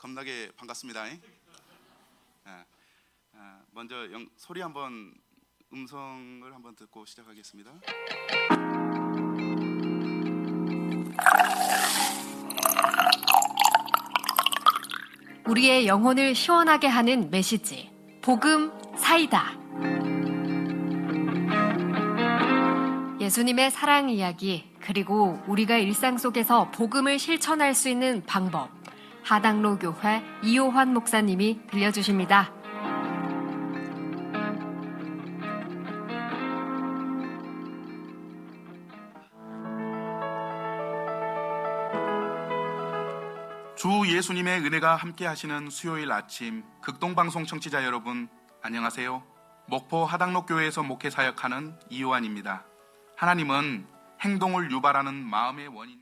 겁나게 반갑습니다. 먼저 소리 한번 음성을 한번 듣고 시작하겠습니다. 우리의 영혼을 시원하게 하는 메시지, 복음 사이다. 예수님의 사랑 이야기, 그리고 우리가 일상 속에서 복음을 실천할 수 있는 방법, 하당로 교회 이호환 목사님이 들려주십니다. 주 예수님의 은혜가 함께 하시는 수요일 아침 극동방송 청취자 여러분, 안녕하세요. 목포 하당로 교회에서 목회 사역하는 이호환입니다. 하나님은 행동을 유발하는 마음의 원인.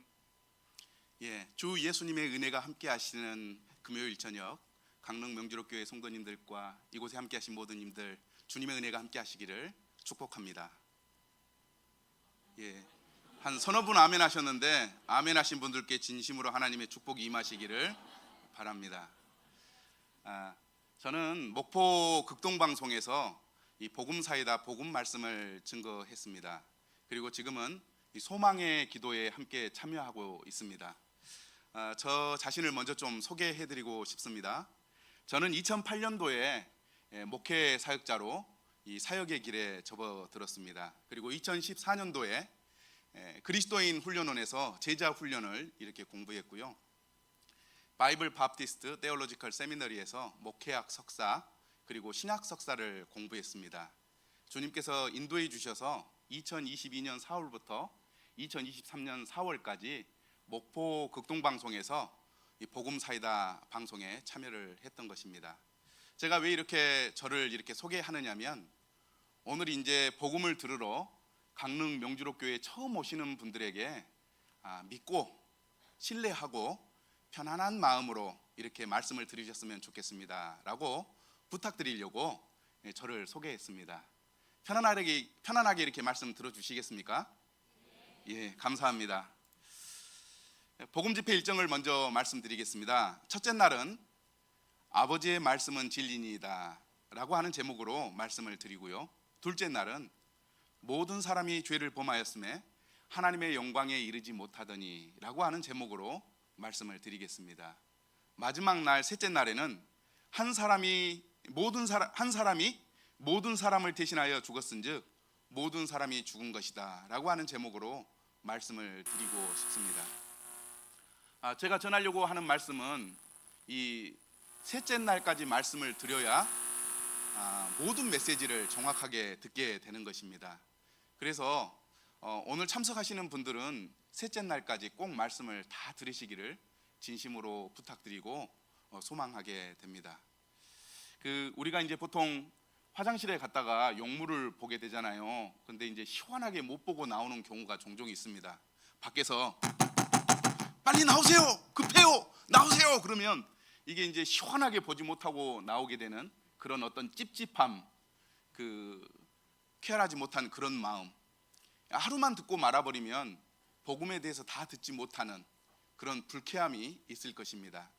주 예수님의 은혜가 함께 하시는 금요일 저녁 강릉 명주로교회 성도님들과 이곳에 함께 하신 모든 님들, 주님의 은혜가 함께 하시기를 축복합니다. 한 서너 분 아멘 하셨는데, 아멘 하신 분들께 진심으로 하나님의 축복이 임하시기를 바랍니다. 저는 목포 극동방송에서 이 복음 사이다 복음 말씀을 증거했습니다. 그리고 지금은 이 소망의 기도에 함께 참여하고 있습니다. 저 자신을 먼저 좀 소개해드리고 싶습니다. 저는 2008년도에 목회 사역자로 이 사역의 길에 접어들었습니다. 그리고 2014년도에 그리스도인 훈련원에서 제자 훈련을 이렇게 공부했고요. 바이블 바프티스트 테올로지컬 세미너리에서 목회학 석사 그리고 신학 석사를 공부했습니다. 주님께서 인도해 주셔서 2022년 4월부터 2023년 4월까지 목포 극동방송에서 이 복음 사이다 방송에 참여를 했던 것입니다. 제가 왜 이렇게 저를 이렇게 소개하느냐면, 오늘 이제 복음을 들으러 강릉 명주로교회 처음 오시는 분들에게 믿고 신뢰하고 편안한 마음으로 이렇게 말씀을 들으셨으면 좋겠습니다 라고 부탁드리려고 저를 소개했습니다. 편안하게 이렇게 말씀 들어주시겠습니까? 예, 감사합니다. 복음 집회 일정을 먼저 말씀드리겠습니다. 첫째 날은 아버지의 말씀은 진리니이다 라고 하는 제목으로 말씀을 드리고요. 둘째 날은 모든 사람이 죄를 범하였음에 하나님의 영광에 이르지 못하더니 라고 하는 제목으로 말씀을 드리겠습니다. 마지막 날 셋째 날에는 한 사람이 모든 사람을 대신하여 죽었은즉 모든 사람이 죽은 것이다 라고 하는 제목으로 말씀을 드리고 싶습니다. 제가 전하려고 하는 말씀은 이 셋째 날까지 말씀을 드려야 모든 메시지를 정확하게 듣게 되는 것입니다. 그래서 오늘 참석하시는 분들은 셋째 날까지 꼭 말씀을 다 들으시기를 진심으로 부탁드리고 소망하게 됩니다. 우리가 이제 보통 화장실에 갔다가 용물을 보게 되잖아요. 근데 이제 시원하게 못 보고 나오는 경우가 종종 있습니다. 밖에서 빨리 나오세요, 급해요, 나오세요 그러면 이게 이제 시원하게 보지 못하고 나오게 되는 그런 어떤 찝찝함, 쾌활하지 못한 그런 마음, 하루만 듣고 말아버리면 복음에 대해서 다 듣지 못하는 그런 불쾌함이 있을 것입니다.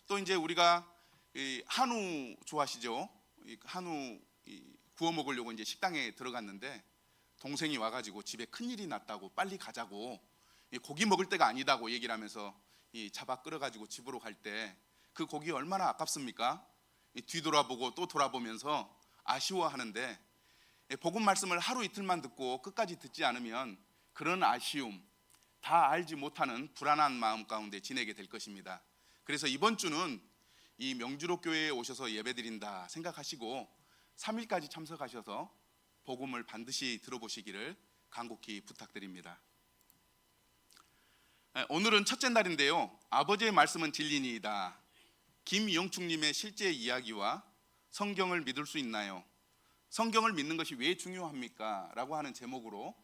또 이제 우리가 한우 좋아하시죠? 한우 구워 먹으려고 이제 식당에 들어갔는데 동생이 와가지고 집에 큰일이 났다고 빨리 가자고, 고기 먹을 때가 아니다고 얘기를 하면서 잡아 끌어가지고 집으로 갈 때 그 고기 얼마나 아깝습니까? 뒤돌아보고 또 돌아보면서 아쉬워하는데, 복음 말씀을 하루 이틀만 듣고 끝까지 듣지 않으면 그런 아쉬움, 다 알지 못하는 불안한 마음 가운데 지내게 될 것입니다. 그래서 이번 주는 이 명주로 교회에 오셔서 예배드린다 생각하시고 3일까지 참석하셔서 복음을 반드시 들어보시기를 간곡히 부탁드립니다. 오늘은 첫째 날인데요, 아버지의 말씀은 진리니이다. 김영축님의 실제 이야기와 성경을 믿을 수 있나요? 성경을 믿는 것이 왜 중요합니까? 라고 하는 제목으로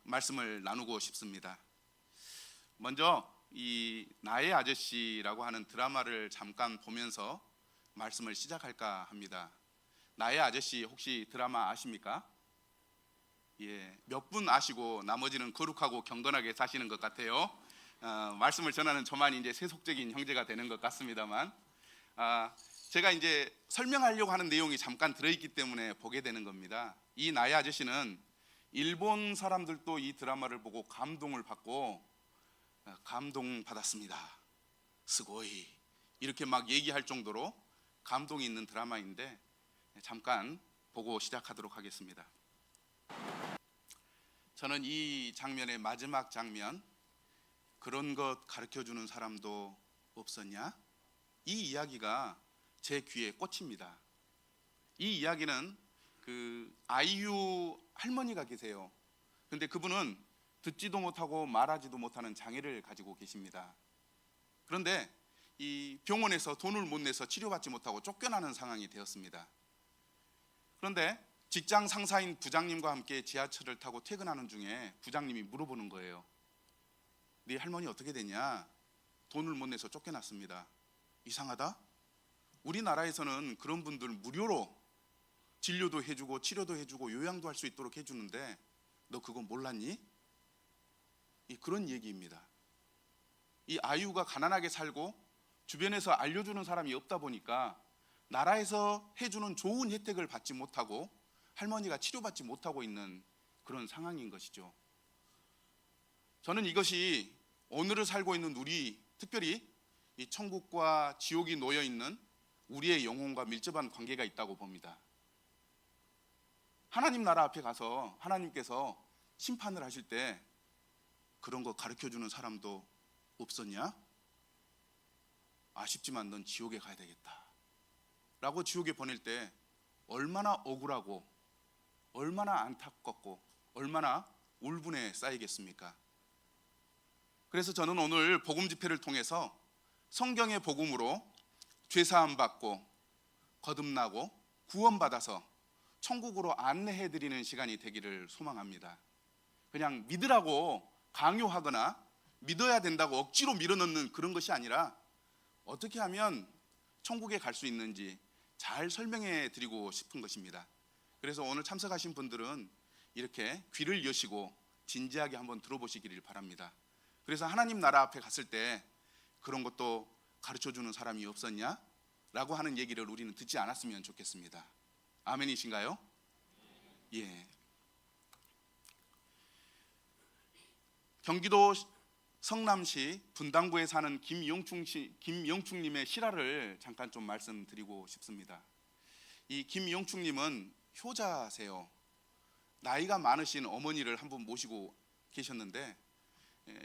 말씀을 나누고 싶습니다. 먼저 이 나의 아저씨라고 하는 드라마를 잠깐 보면서 말씀을 시작할까 합니다. 나의 아저씨 혹시 드라마 아십니까? 몇 분 아시고 나머지는 거룩하고 경건하게 사시는 것 같아요. 말씀을 전하는 저만 이제 세속적인 형제가 되는 것 같습니다만, 제가 이제 설명하려고 하는 내용이 잠깐 들어있기 때문에 보게 되는 겁니다. 이 나의 아저씨는 일본 사람들도 이 드라마를 보고 감동을 받고 감동받았습니다. 스고이 이렇게 막 얘기할 정도로 감동이 있는 드라마인데 잠깐 보고 시작하도록 하겠습니다. 저는 이 장면의 마지막 장면, 그런 것 가르쳐주는 사람도 없었냐? 이 이야기가 제 귀에 꽂힙니다. 이 이야기는 그 아이유 할머니가 계세요. 근데 그분은 듣지도 못하고 말하지도 못하는 장애를 가지고 계십니다. 그런데 이 병원에서 돈을 못 내서 치료받지 못하고 쫓겨나는 상황이 되었습니다. 그런데 직장 상사인 부장님과 함께 지하철을 타고 퇴근하는 중에 부장님이 물어보는 거예요. 네 할머니 어떻게 되냐? 돈을 못 내서 쫓겨났습니다. 이상하다? 우리나라에서는 그런 분들 무료로 진료도 해주고 치료도 해주고 요양도 할 수 있도록 해주는데 너 그거 몰랐니? 그런 얘기입니다. 이 아이유가 가난하게 살고 주변에서 알려주는 사람이 없다 보니까 나라에서 해주는 좋은 혜택을 받지 못하고 할머니가 치료받지 못하고 있는 그런 상황인 것이죠. 저는 이것이 오늘을 살고 있는 우리, 특별히 이 천국과 지옥이 놓여 있는 우리의 영혼과 밀접한 관계가 있다고 봅니다. 하나님 나라 앞에 가서 하나님께서 심판을 하실 때 그런 거 가르쳐주는 사람도 없었냐? 아쉽지만 넌 지옥에 가야 되겠다 라고 지옥에 보낼 때 얼마나 억울하고 얼마나 안타깝고 얼마나 울분에 쌓이겠습니까? 그래서 저는 오늘 복음 집회를 통해서 성경의 복음으로 죄사함 받고 거듭나고 구원받아서 천국으로 안내해드리는 시간이 되기를 소망합니다. 그냥 믿으라고 강요하거나 믿어야 된다고 억지로 밀어넣는 그런 것이 아니라 어떻게 하면 천국에 갈 수 있는지 잘 설명해 드리고 싶은 것입니다. 그래서 오늘 참석하신 분들은 이렇게 귀를 여시고 진지하게 한번 들어보시기를 바랍니다. 그래서 하나님 나라 앞에 갔을 때 그런 것도 가르쳐주는 사람이 없었냐? 라고 하는 얘기를 우리는 듣지 않았으면 좋겠습니다. 아멘이신가요? 예. 경기도 성남시 분당구에 사는 김영충님의 실화를 잠깐 좀 말씀드리고 싶습니다. 이 김영충님은 효자세요. 나이가 많으신 어머니를 한 분 모시고 계셨는데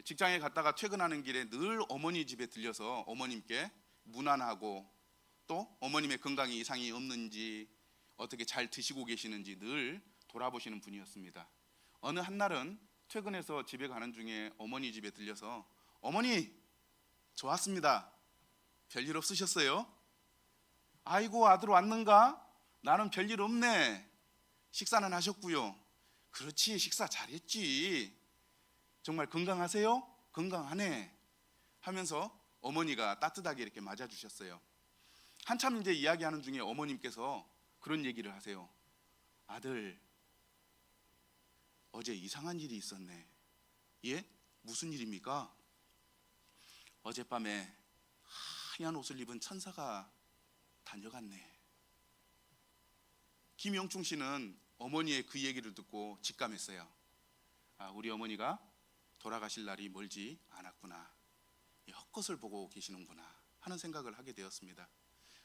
직장에 갔다가 퇴근하는 길에 늘 어머니 집에 들려서 어머님께 문안하고 또 어머님의 건강에 이상이 없는지 어떻게 잘 드시고 계시는지 늘 돌아보시는 분이었습니다. 어느 한날은 퇴근해서 집에 가는 중에 어머니 집에 들려서 어머니 좋았습니다. 별일 없으셨어요? 아이고 아들 왔는가? 나는 별일 없네. 식사는 하셨고요. 그렇지 식사 잘했지. 정말 건강하세요? 건강하네 하면서 어머니가 따뜻하게 이렇게 맞아주셨어요. 한참 이제 이야기하는 중에 어머님께서 그런 얘기를 하세요. 아들 어제 이상한 일이 있었네. 예? 무슨 일입니까? 어젯밤에 하얀 옷을 입은 천사가 다녀갔네. 김영충 씨는 어머니의 그 얘기를 듣고 직감했어요. 우리 어머니가 돌아가실 날이 멀지 않았구나. 헛것을 보고 계시는구나 하는 생각을 하게 되었습니다.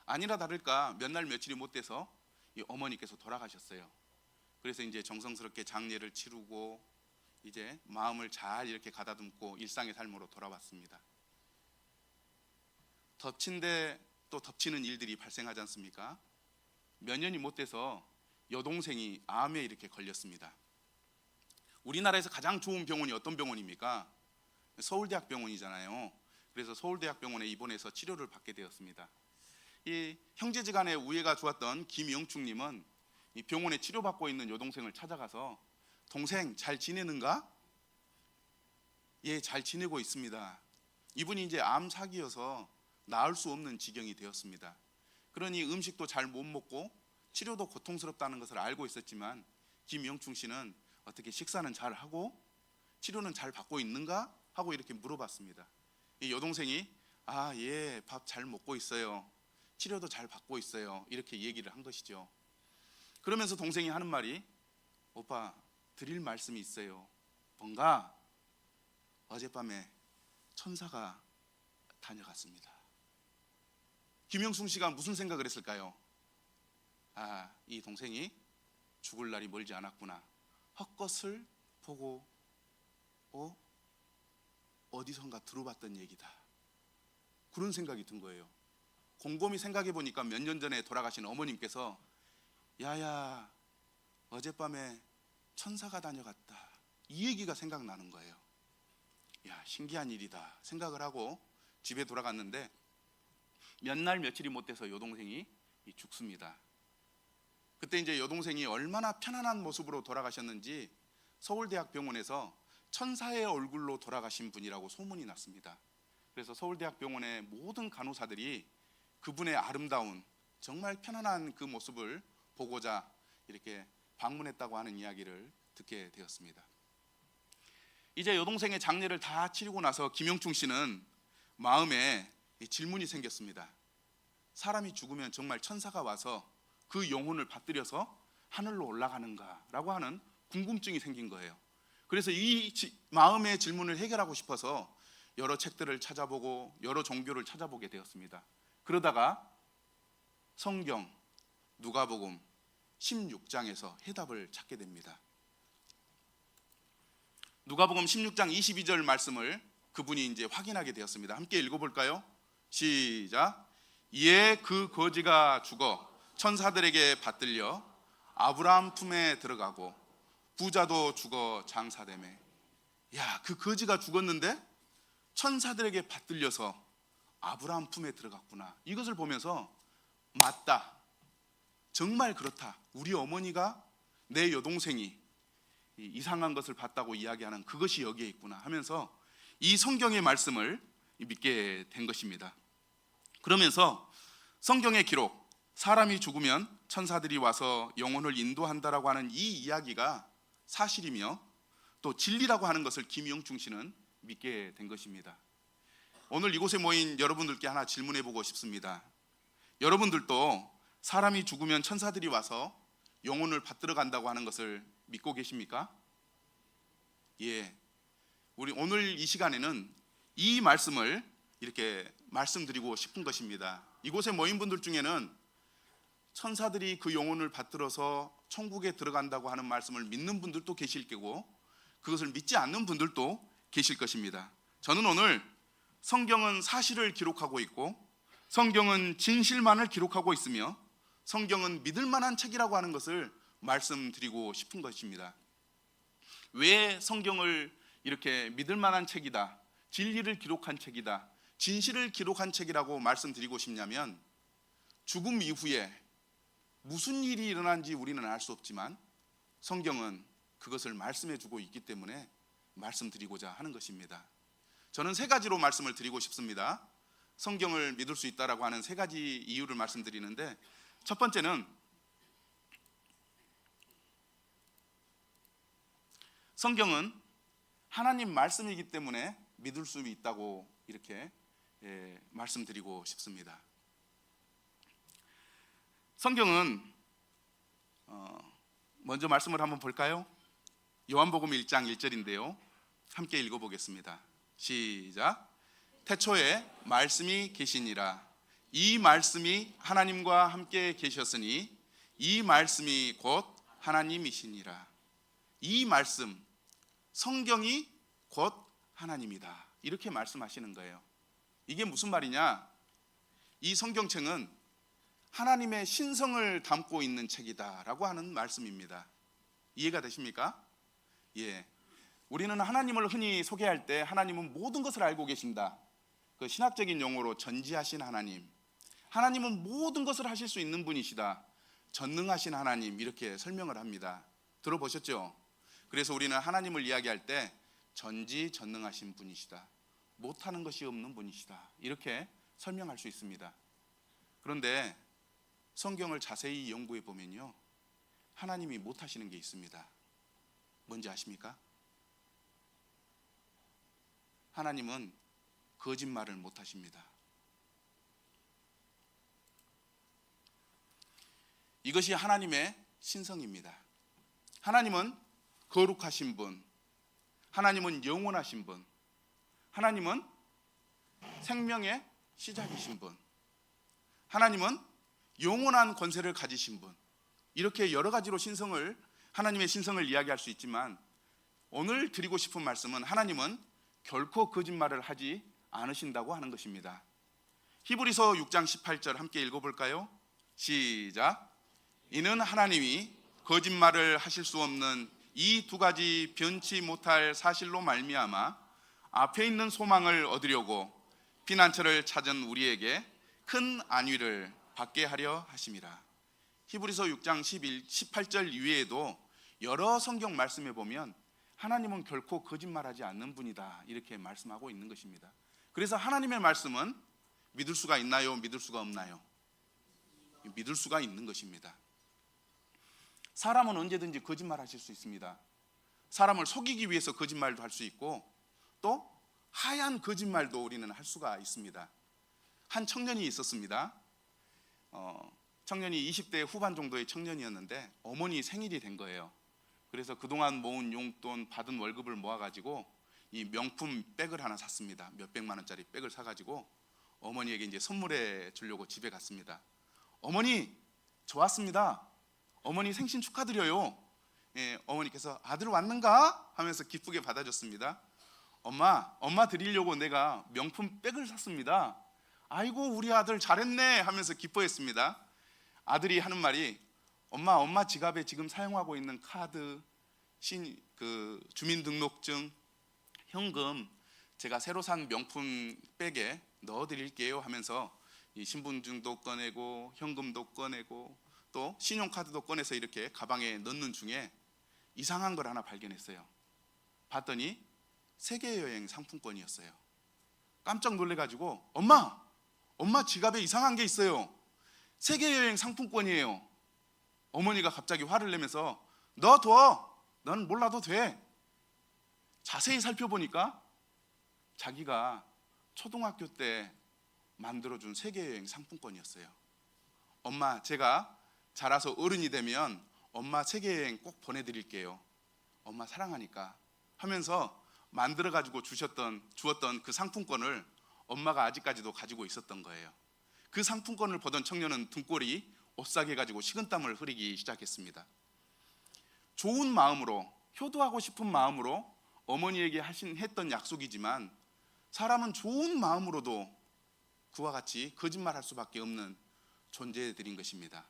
아니라 다를까 몇 날 며칠이 못 돼서 이 어머니께서 돌아가셨어요. 그래서 이제 정성스럽게 장례를 치르고 이제 마음을 잘 이렇게 가다듬고 일상의 삶으로 돌아왔습니다. 덮친데 또 덮치는 일들이 발생하지 않습니까? 몇 년이 못 돼서 여동생이 암에 이렇게 걸렸습니다. 우리나라에서 가장 좋은 병원이 어떤 병원입니까? 서울대학병원이잖아요. 그래서 서울대학병원에 입원해서 치료를 받게 되었습니다. 이 형제지간의 우애가 좋았던 김영충님은 이 병원에 치료받고 있는 여동생을 찾아가서 동생 잘 지내는가? 예, 잘 지내고 있습니다. 이분이 이제 암 사기여서 나을 수 없는 지경이 되었습니다. 그러니 음식도 잘 못 먹고 치료도 고통스럽다는 것을 알고 있었지만 김영충 씨는 어떻게 식사는 잘 하고 치료는 잘 받고 있는가? 하고 이렇게 물어봤습니다. 이 여동생이 예, 밥 잘 먹고 있어요. 치료도 잘 받고 있어요. 이렇게 얘기를 한 것이죠. 그러면서 동생이 하는 말이 오빠 드릴 말씀이 있어요. 뭔가 어젯밤에 천사가 다녀갔습니다. 김영순 씨가 무슨 생각을 했을까요? 이 동생이 죽을 날이 멀지 않았구나. 헛것을 보고 어디선가 들어봤던 얘기다. 그런 생각이 든 거예요. 곰곰이 생각해 보니까 몇 년 전에 돌아가신 어머님께서 야야 어젯밤에 천사가 다녀갔다. 이 얘기가 생각나는 거예요. 야, 신기한 일이다 생각을 하고 집에 돌아갔는데 몇 날 며칠이 못 돼서 여동생이 죽습니다. 그때 이제 여동생이 얼마나 편안한 모습으로 돌아가셨는지 서울대학병원에서 천사의 얼굴로 돌아가신 분이라고 소문이 났습니다. 그래서 서울대학병원의 모든 간호사들이 그분의 아름다운 정말 편안한 그 모습을 보고자 이렇게 방문했다고 하는 이야기를 듣게 되었습니다. 이제 여동생의 장례를 다 치르고 나서 김영충 씨는 마음에 질문이 생겼습니다. 사람이 죽으면 정말 천사가 와서 그 영혼을 받들여서 하늘로 올라가는가라고 하는 궁금증이 생긴 거예요. 그래서 이 마음의 질문을 해결하고 싶어서 여러 책들을 찾아보고 여러 종교를 찾아보게 되었습니다. 그러다가 성경 누가복음 16장에서 해답을 찾게 됩니다. 누가복음 16장 22절 말씀을 그분이 이제 확인하게 되었습니다. 함께 읽어볼까요? 시작. 이에 그 거지가 죽어 천사들에게 받들려 아브라함 품에 들어가고 부자도 죽어 장사되매. 야, 그 거지가 죽었는데 천사들에게 받들려서 아브라함 품에 들어갔구나. 이것을 보면서 맞다. 정말 그렇다. 우리 어머니가 내 여동생이 이상한 것을 봤다고 이야기하는 그것이 여기에 있구나 하면서 이 성경의 말씀을 믿게 된 것입니다. 그러면서 성경의 기록, 사람이 죽으면 천사들이 와서 영혼을 인도한다라고 하는 이 이야기가 사실이며 또 진리라고 하는 것을 김영충 씨는 믿게 된 것입니다. 오늘 이곳에 모인 여러분들께 하나 질문해 보고 싶습니다. 여러분들도 사람이 죽으면 천사들이 와서 영혼을 받들어 간다고 하는 것을 믿고 계십니까? 예. 우리 오늘 이 시간에는 이 말씀을 이렇게 말씀드리고 싶은 것입니다. 이곳에 모인 분들 중에는 천사들이 그 영혼을 받들어서 천국에 들어간다고 하는 말씀을 믿는 분들도 계실 거고 그것을 믿지 않는 분들도 계실 것입니다. 저는 오늘 성경은 사실을 기록하고 있고 성경은 진실만을 기록하고 있으며 성경은 믿을 만한 책이라고 하는 것을 말씀드리고 싶은 것입니다. 왜 성경을 이렇게 믿을 만한 책이다, 진리를 기록한 책이다, 진실을 기록한 책이라고 말씀드리고 싶냐면 죽음 이후에 무슨 일이 일어난지 우리는 알 수 없지만 성경은 그것을 말씀해 주고 있기 때문에 말씀드리고자 하는 것입니다. 저는 세 가지로 말씀을 드리고 싶습니다. 성경을 믿을 수 있다라고 하는 세 가지 이유를 말씀드리는데 첫 번째는 성경은 하나님 말씀이기 때문에 믿을 수 있다고 이렇게 말씀드리고 싶습니다. 성경은 먼저 말씀을 한번 볼까요? 요한복음 1장 1절인데요. 함께 읽어보겠습니다. 시작. 태초에 말씀이 계시니라. 이 말씀이 하나님과 함께 계셨으니 이 말씀이 곧 하나님이시니라. 이 말씀, 성경이 곧 하나님이다. 이렇게 말씀하시는 거예요. 이게 무슨 말이냐? 이 성경책은 하나님의 신성을 담고 있는 책이다라고 하는 말씀입니다. 이해가 되십니까? 예. 우리는 하나님을 흔히 소개할 때 하나님은 모든 것을 알고 계신다. 그 신학적인 용어로 전지하신 하나님, 하나님은 모든 것을 하실 수 있는 분이시다, 전능하신 하나님, 이렇게 설명을 합니다. 들어보셨죠? 그래서 우리는 하나님을 이야기할 때 전지전능하신 분이시다, 못하는 것이 없는 분이시다, 이렇게 설명할 수 있습니다. 그런데 성경을 자세히 연구해 보면요, 하나님이 못하시는 게 있습니다. 뭔지 아십니까? 하나님은 거짓말을 못 하십니다. 이것이 하나님의 신성입니다. 하나님은 거룩하신 분, 하나님은 영원하신 분, 하나님은 생명의 시작이신 분, 하나님은 영원한 권세를 가지신 분, 이렇게 여러 가지로 하나님의 신성을 이야기할 수 있지만, 오늘 드리고 싶은 말씀은 하나님은 결코 거짓말을 하지 않으신다고 하는 것입니다. 히브리서 6장 18절 함께 읽어볼까요? 시작. 이는 하나님이 거짓말을 하실 수 없는 이 두 가지 변치 못할 사실로 말미암아 앞에 있는 소망을 얻으려고 피난처를 찾은 우리에게 큰 안위를 받게 하려 하심이라. 히브리서 6장 18절 이외에도 여러 성경 말씀에 보면 하나님은 결코 거짓말하지 않는 분이다, 이렇게 말씀하고 있는 것입니다. 그래서 하나님의 말씀은 믿을 수가 있나요? 믿을 수가 없나요? 믿을 수가 있는 것입니다. 사람은 언제든지 거짓말하실 수 있습니다. 사람을 속이기 위해서 거짓말도 할 수 있고, 또 하얀 거짓말도 우리는 할 수가 있습니다. 한 청년이 있었습니다. 청년이 20대 후반 정도의 청년이었는데 어머니 생일이 된 거예요. 그래서 그동안 모은 용돈, 받은 월급을 모아가지고 이 명품 백을 하나 샀습니다. 몇백만 원짜리 백을 사가지고 어머니에게 이제 선물해 주려고 집에 갔습니다. 어머니, 좋았습니다. 어머니 생신 축하드려요. 예, 어머니께서 아들 왔는가? 하면서 기쁘게 받아줬습니다. 엄마 드리려고 내가 명품 백을 샀습니다. 아이고, 우리 아들 잘했네 하면서 기뻐했습니다. 아들이 하는 말이, 엄마 지갑에 지금 사용하고 있는 카드, 주민등록증, 현금 제가 새로 산 명품 백에 넣어드릴게요 하면서 이 신분증도 꺼내고 현금도 꺼내고 또 신용카드도 꺼내서 이렇게 가방에 넣는 중에 이상한 걸 하나 발견했어요. 봤더니 세계여행 상품권이었어요. 깜짝 놀래가지고 엄마 지갑에 이상한 게 있어요. 세계여행 상품권이에요. 어머니가 갑자기 화를 내면서 너 넌 몰라도 돼. 자세히 살펴보니까 자기가 초등학교 때 만들어준 세계여행 상품권이었어요. 엄마, 제가 자라서 어른이 되면 엄마 세계여행 꼭 보내드릴게요. 엄마 사랑하니까 하면서 만들어가지고 주었던 그 상품권을 엄마가 아직까지도 가지고 있었던 거예요. 그 상품권을 보던 청년은 등골이 오싹해가지고 식은땀을 흐리기 시작했습니다. 좋은 마음으로, 효도하고 싶은 마음으로 어머니에게 했던 약속이지만, 사람은 좋은 마음으로도 그와 같이 거짓말할 수밖에 없는 존재들인 것입니다.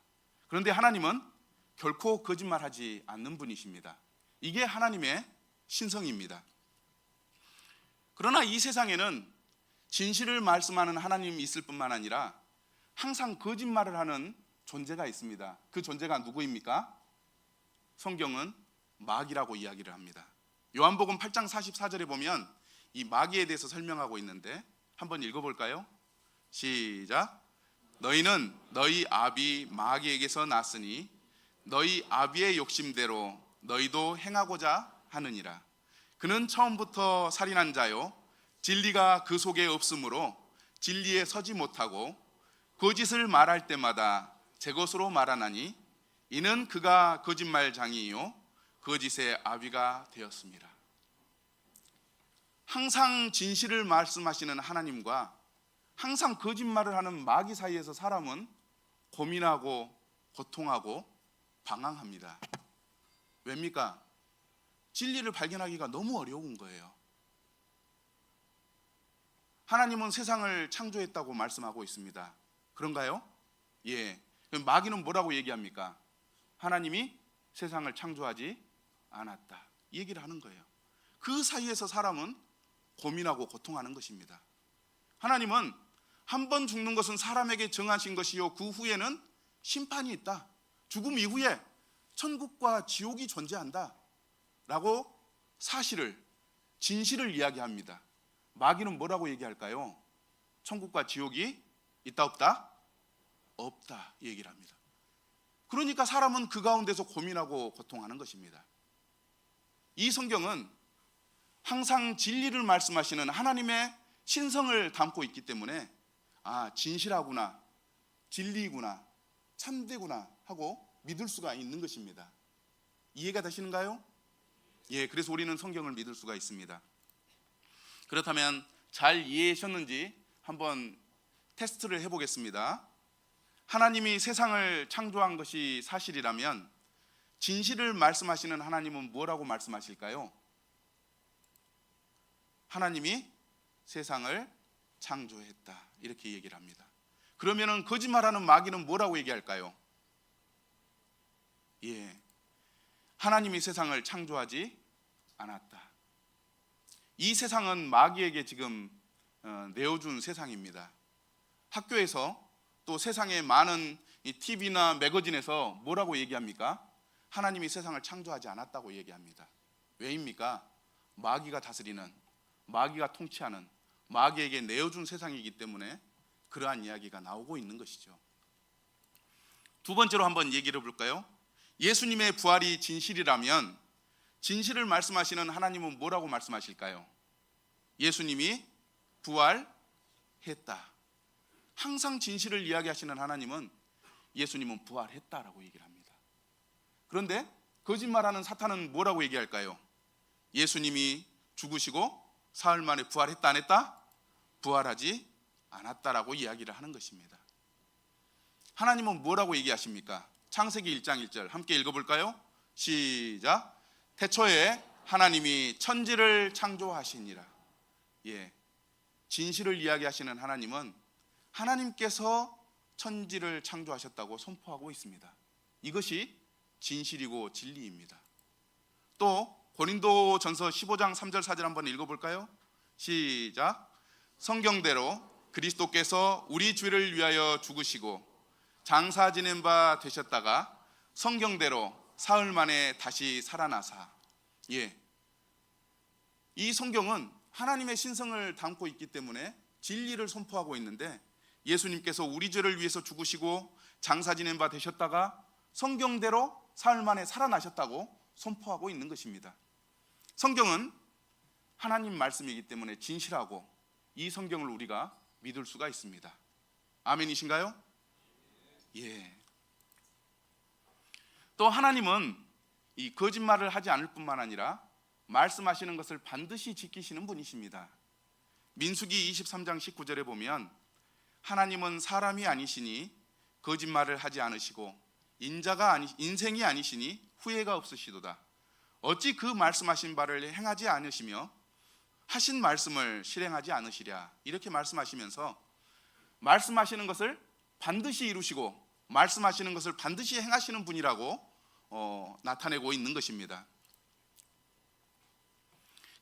그런데 하나님은 결코 거짓말하지 않는 분이십니다. 이게 하나님의 신성입니다. 그러나 이 세상에는 진실을 말씀하는 하나님이 있을 뿐만 아니라 항상 거짓말을 하는 존재가 있습니다. 그 존재가 누구입니까? 성경은 마귀라고 이야기를 합니다. 요한복음 8장 44절에 보면 이 마귀에 대해서 설명하고 있는데 한번 읽어볼까요? 시작. 너희는 너희 아비 마귀에게서 났으니 너희 아비의 욕심대로 너희도 행하고자 하느니라. 그는 처음부터 살인한 자요, 진리가 그 속에 없으므로 진리에 서지 못하고 거짓을 말할 때마다 제 것으로 말하나니 이는 그가 거짓말장이요 거짓의 아비가 되었습니다. 항상 진실을 말씀하시는 하나님과 항상 거짓말을 하는 마귀 사이에서 사람은 고민하고 고통하고 방황합니다. 왜입니까? 진리를 발견하기가 너무 어려운 거예요. 하나님은 세상을 창조했다고 말씀하고 있습니다. 그런가요? 예. 그럼 마귀는 뭐라고 얘기합니까? 하나님이 세상을 창조하지 않았다, 이 얘기를 하는 거예요. 그 사이에서 사람은 고민하고 고통하는 것입니다. 하나님은 한 번 죽는 것은 사람에게 정하신 것이요 그 후에는 심판이 있다, 죽음 이후에 천국과 지옥이 존재한다 라고 진실을 이야기합니다. 마귀는 뭐라고 얘기할까요? 천국과 지옥이 있다 없다? 없다, 이 얘기를 합니다. 그러니까 사람은 그 가운데서 고민하고 고통하는 것입니다. 이 성경은 항상 진리를 말씀하시는 하나님의 신성을 담고 있기 때문에 진실하구나, 진리구나, 참되구나 하고 믿을 수가 있는 것입니다. 이해가 되시는가요? 예, 그래서 우리는 성경을 믿을 수가 있습니다. 그렇다면 잘 이해하셨는지 한번 테스트를 해보겠습니다. 하나님이 세상을 창조한 것이 사실이라면 진실을 말씀하시는 하나님은 뭐라고 말씀하실까요? 하나님이 세상을 창조했다, 이렇게 얘기를 합니다. 그러면은 거짓말하는 마귀는 뭐라고 얘기할까요? 예, 하나님이 세상을 창조하지 않았다. 이 세상은 마귀에게 지금 내어준 세상입니다. 학교에서 또 세상의 많은 이 TV나 매거진에서 뭐라고 얘기합니까? 하나님이 세상을 창조하지 않았다고 얘기합니다. 왜입니까? 마귀가 다스리는, 마귀가 통치하는, 마귀에게 내어준 세상이기 때문에 그러한 이야기가 나오고 있는 것이죠. 두 번째로 한번 얘기를 해볼까요? 예수님의 부활이 진실이라면 진실을 말씀하시는 하나님은 뭐라고 말씀하실까요? 예수님이 부활했다. 항상 진실을 이야기하시는 하나님은 예수님은 부활했다라고 얘기를 합니다. 그런데 거짓말하는 사탄은 뭐라고 얘기할까요? 예수님이 죽으시고 사흘 만에 부활했다 안 했다? 부활하지 않았다라고 이야기를 하는 것입니다. 하나님은 뭐라고 얘기하십니까? 창세기 1장 1절 함께 읽어볼까요? 시작. 태초에 하나님이 천지를 창조하시니라. 예, 진실을 이야기하시는 하나님은 하나님께서 천지를 창조하셨다고 선포하고 있습니다. 이것이 진실이고 진리입니다. 또 고린도전서 15장 3절 4절 한번 읽어볼까요? 시작. 성경대로 그리스도께서 우리 죄를 위하여 죽으시고 장사 지낸 바 되셨다가 성경대로 사흘 만에 다시 살아나사. 예, 이 성경은 하나님의 신성을 담고 있기 때문에 진리를 선포하고 있는데, 예수님께서 우리 죄를 위해서 죽으시고 장사 지낸 바 되셨다가 성경대로 사흘 만에 살아나셨다고 선포하고 있는 것입니다. 성경은 하나님 말씀이기 때문에 진실하고 이 성경을 우리가 믿을 수가 있습니다. 아멘이신가요? 예. 또 하나님은 이 거짓말을 하지 않을 뿐만 아니라 말씀하시는 것을 반드시 지키시는 분이십니다. 민수기 23장 19절에 보면 하나님은 사람이 아니시니 거짓말을 하지 않으시고 인생이 아니시니 후회가 없으시도다. 어찌 그 말씀하신 바를 행하지 않으시며 하신 말씀을 실행하지 않으시랴. 이렇게 말씀하시면서 말씀하시는 것을 반드시 이루시고 말씀하시는 것을 반드시 행하시는 분이라고 나타내고 있는 것입니다.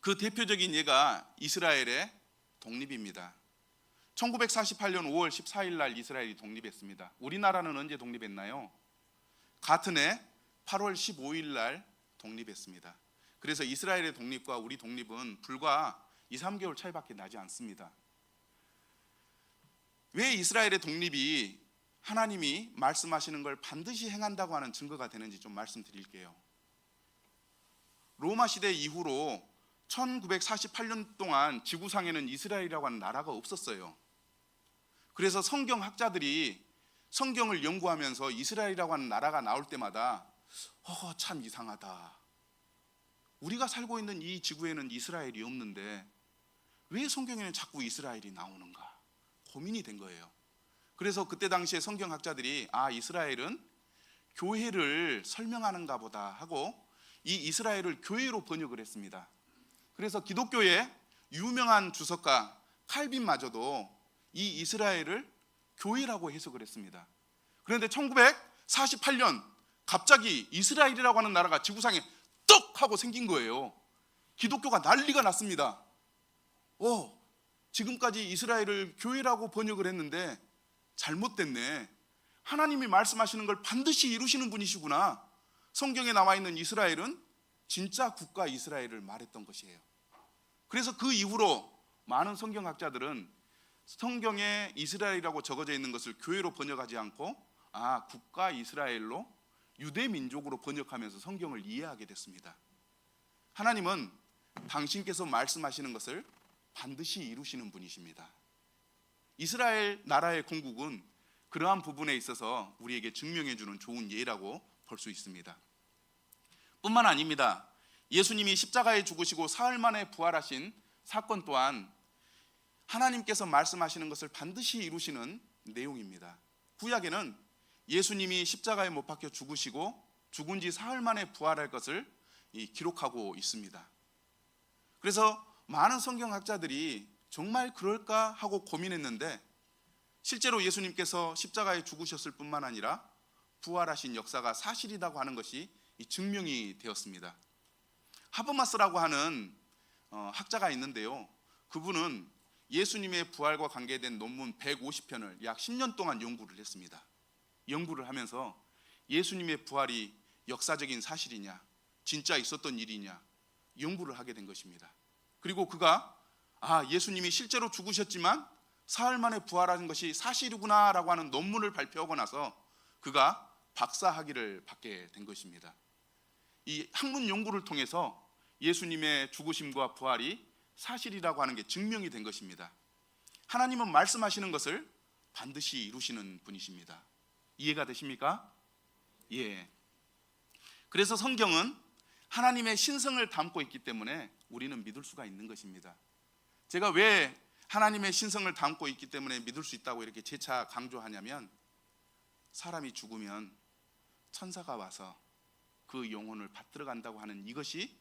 그 대표적인 예가 이스라엘의 독립입니다. 1948년 5월 14일 날 이스라엘이 독립했습니다. 우리나라는 언제 독립했나요? 같은 해 8월 15일 날 독립했습니다. 그래서 이스라엘의 독립과 우리 독립은 불과 2, 3개월 차이밖에 나지 않습니다. 왜 이스라엘의 독립이 하나님이 말씀하시는 걸 반드시 행한다고 하는 증거가 되는지 좀 말씀드릴게요. 로마 시대 이후로 1948년 동안 지구상에는 이스라엘이라고 하는 나라가 없었어요. 그래서 성경학자들이 성경을 연구하면서 이스라엘이라고 하는 나라가 나올 때마다 참 이상하다. 우리가 살고 있는 이 지구에는 이스라엘이 없는데 왜 성경에는 자꾸 이스라엘이 나오는가 고민이 된 거예요. 그래서 그때 당시에 성경학자들이 이스라엘은 교회를 설명하는가 보다 하고 이 이스라엘을 교회로 번역을 했습니다. 그래서 기독교의 유명한 주석가 칼빈마저도 이 이스라엘을 교회라고 해석을 했습니다. 그런데 1948년 갑자기 이스라엘이라고 하는 나라가 지구상에 떡 하고 생긴 거예요. 기독교가 난리가 났습니다. 지금까지 이스라엘을 교회라고 번역을 했는데 잘못됐네. 하나님이 말씀하시는 걸 반드시 이루시는 분이시구나. 성경에 나와 있는 이스라엘은 진짜 국가 이스라엘을 말했던 것이에요. 그래서 그 이후로 많은 성경학자들은 성경에 이스라엘이라고 적어져 있는 것을 교회로 번역하지 않고 국가 이스라엘로 유대 민족으로 번역하면서 성경을 이해하게 됐습니다. 하나님은 당신께서 말씀하시는 것을 반드시 이루시는 분이십니다. 이스라엘 나라의 건국은 그러한 부분에 있어서 우리에게 증명해 주는 좋은 예라고 볼 수 있습니다. 뿐만 아닙니다. 예수님이 십자가에 죽으시고 사흘 만에 부활하신 사건 또한 하나님께서 말씀하시는 것을 반드시 이루시는 내용입니다. 구약에는 예수님이 십자가에 못 박혀 죽으시고 죽은 지 사흘 만에 부활할 것을 기록하고 있습니다. 그래서 많은 성경학자들이 정말 그럴까 하고 고민했는데 실제로 예수님께서 십자가에 죽으셨을 뿐만 아니라 부활하신 역사가 사실이라고 하는 것이 증명이 되었습니다. 하버마스라고 하는 학자가 있는데요. 그분은 예수님의 부활과 관계된 논문 150편을 약 10년 동안 연구를 했습니다. 연구를 하면서 예수님의 부활이 역사적인 사실이냐, 진짜 있었던 일이냐 연구를 하게 된 것입니다. 그리고 그가 예수님이 실제로 죽으셨지만 사흘 만에 부활하는 것이 사실이구나라고 하는 논문을 발표하고 나서 그가 박사학위를 받게 된 것입니다. 이 학문 연구를 통해서 예수님의 죽으심과 부활이 사실이라고 하는 게 증명이 된 것입니다. 하나님은 말씀하시는 것을 반드시 이루시는 분이십니다. 이해가 되십니까? 예. 그래서 성경은 하나님의 신성을 담고 있기 때문에 우리는 믿을 수가 있는 것입니다. 제가 왜 하나님의 신성을 담고 있기 때문에 믿을 수 있다고 이렇게 재차 강조하냐면 사람이 죽으면 천사가 와서 그 영혼을 받들어 간다고 하는 이것이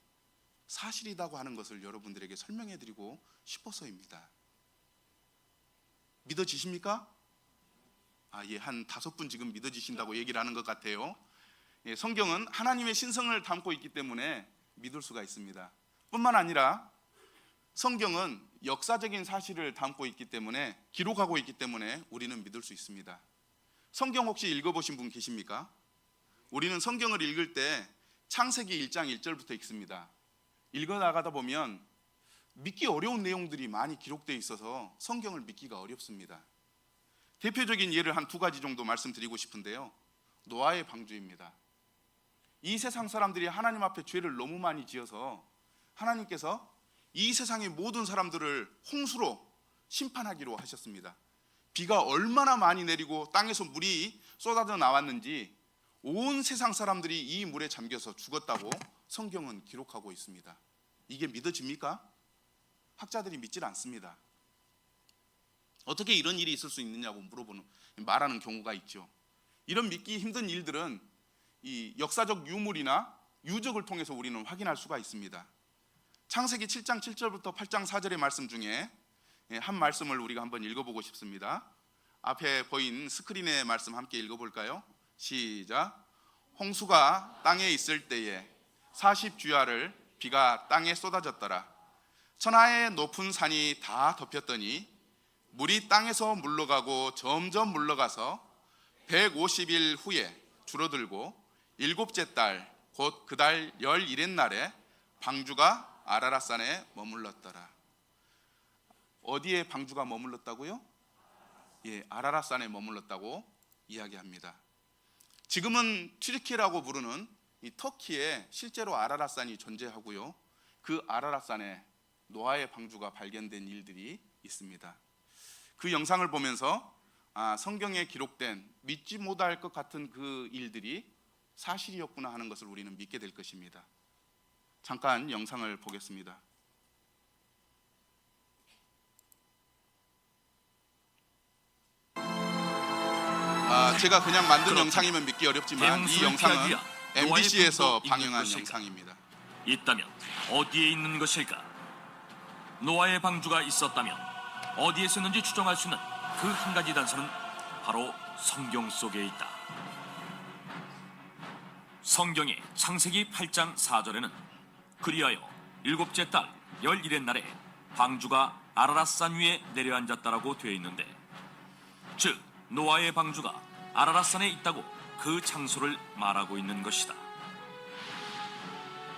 사실이라고 하는 것을 여러분들에게 설명해 드리고 싶어서입니다. 믿어지십니까? 예, 한 5분 지금 믿어지신다고 얘기를 하는 것 같아요. 예, 성경은 하나님의 신성을 담고 있기 때문에 믿을 수가 있습니다. 뿐만 아니라 성경은 역사적인 사실을 담고 있기 때문에 기록하고 있기 때문에 우리는 믿을 수 있습니다. 성경 혹시 읽어보신 분 계십니까? 우리는 성경을 읽을 때 창세기 1장 1절부터 읽습니다. 읽어나가다 보면 믿기 어려운 내용들이 많이 기록되어 있어서 성경을 믿기가 어렵습니다. 대표적인 예를 한 2가지 정도 말씀드리고 싶은데요. 노아의 방주입니다. 이 세상 사람들이 하나님 앞에 죄를 너무 많이 지어서 하나님께서 이 세상의 모든 사람들을 홍수로 심판하기로 하셨습니다. 비가 얼마나 많이 내리고 땅에서 물이 쏟아져 나왔는지 온 세상 사람들이 이 물에 잠겨서 죽었다고 성경은 기록하고 있습니다. 이게 믿어집니까? 학자들이 믿질 않습니다. 어떻게 이런 일이 있을 수 있느냐고 말하는 경우가 있죠. 이런 믿기 힘든 일들은 이 역사적 유물이나 유적을 통해서 우리는 확인할 수가 있습니다. 창세기 7장 7절부터 8장 4절의 말씀 중에 한 말씀을 우리가 한번 읽어보고 싶습니다. 앞에 보인 스크린의 말씀 함께 읽어볼까요? 시작. 홍수가 땅에 있을 때에 40주야를 비가 땅에 쏟아졌더라. 천하의 높은 산이 다 덮였더니 물이 땅에서 물러가고 점점 물러가서 150일 후에 줄어들고 7째 달 곧 그 달 11의 날에 방주가 아라랏산에 머물렀더라. 어디에 방주가 머물렀다고요? 예, 아라랏산에 머물렀다고 이야기합니다. 지금은 튀르키예라고 부르는 이 터키에 실제로 아라랏산이 존재하고요. 그 아라랏산에 노아의 방주가 발견된 일들이 있습니다. 그 영상을 보면서 성경에 기록된 믿지 못할 것 같은 그 일들이 사실이었구나 하는 것을 우리는 믿게 될 것입니다. 잠깐 영상을 보겠습니다. 제가 그냥 만든 영상이면 믿기 어렵지만 이 영상은 MBC에서 방영한 영상입니다. 있다면 어디에 있는 것일까? 노아의 방주가 있었다면 어디에 있었는지 추정할 수 있는 그 한 가지 단서는 바로 성경 속에 있다. 성경의 창세기 8장 4절에는 그리하여 7째 달 11의 날에 방주가 아라랏산 위에 내려앉았다라고 되어 있는데, 즉 노아의 방주가 아라랏산에 있다고 그 장소를 말하고 있는 것이다.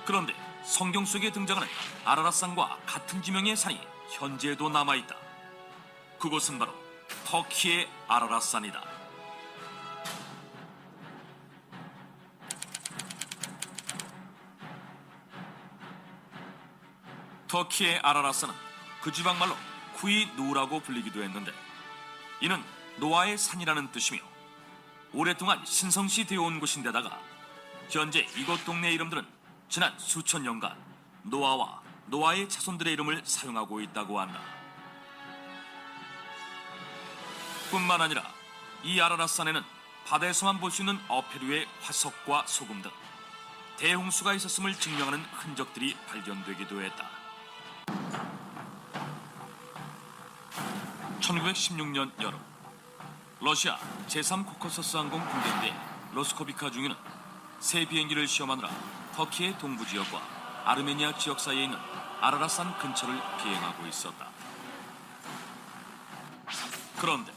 그런데 성경 속에 등장하는 아라랏산과 같은 지명의 산이 현재도 남아있다. 그곳은 바로 터키의 아라랏산이다. 터키의 아라라산은 그 지방말로 쿠이누라고 불리기도 했는데 이는 노아의 산이라는 뜻이며 오랫동안 신성시 되어 온 곳인데다가 현재 이곳 동네 이름들은 지난 수천 년간 노아와 노아의 자손들의 이름을 사용하고 있다고 한다. 뿐만 아니라 이 아라라산에는 바다에서만 볼 수 있는 어패류의 화석과 소금 등 대홍수가 있었음을 증명하는 흔적들이 발견되기도 했다. 1916년 여름 러시아 제3코커서스 항공 군대인데 로스코비카 중위는 새 비행기를 시험하느라 터키의 동부 지역과 아르메니아 지역 사이에 있는 아라라산 근처를 비행하고 있었다. 그런데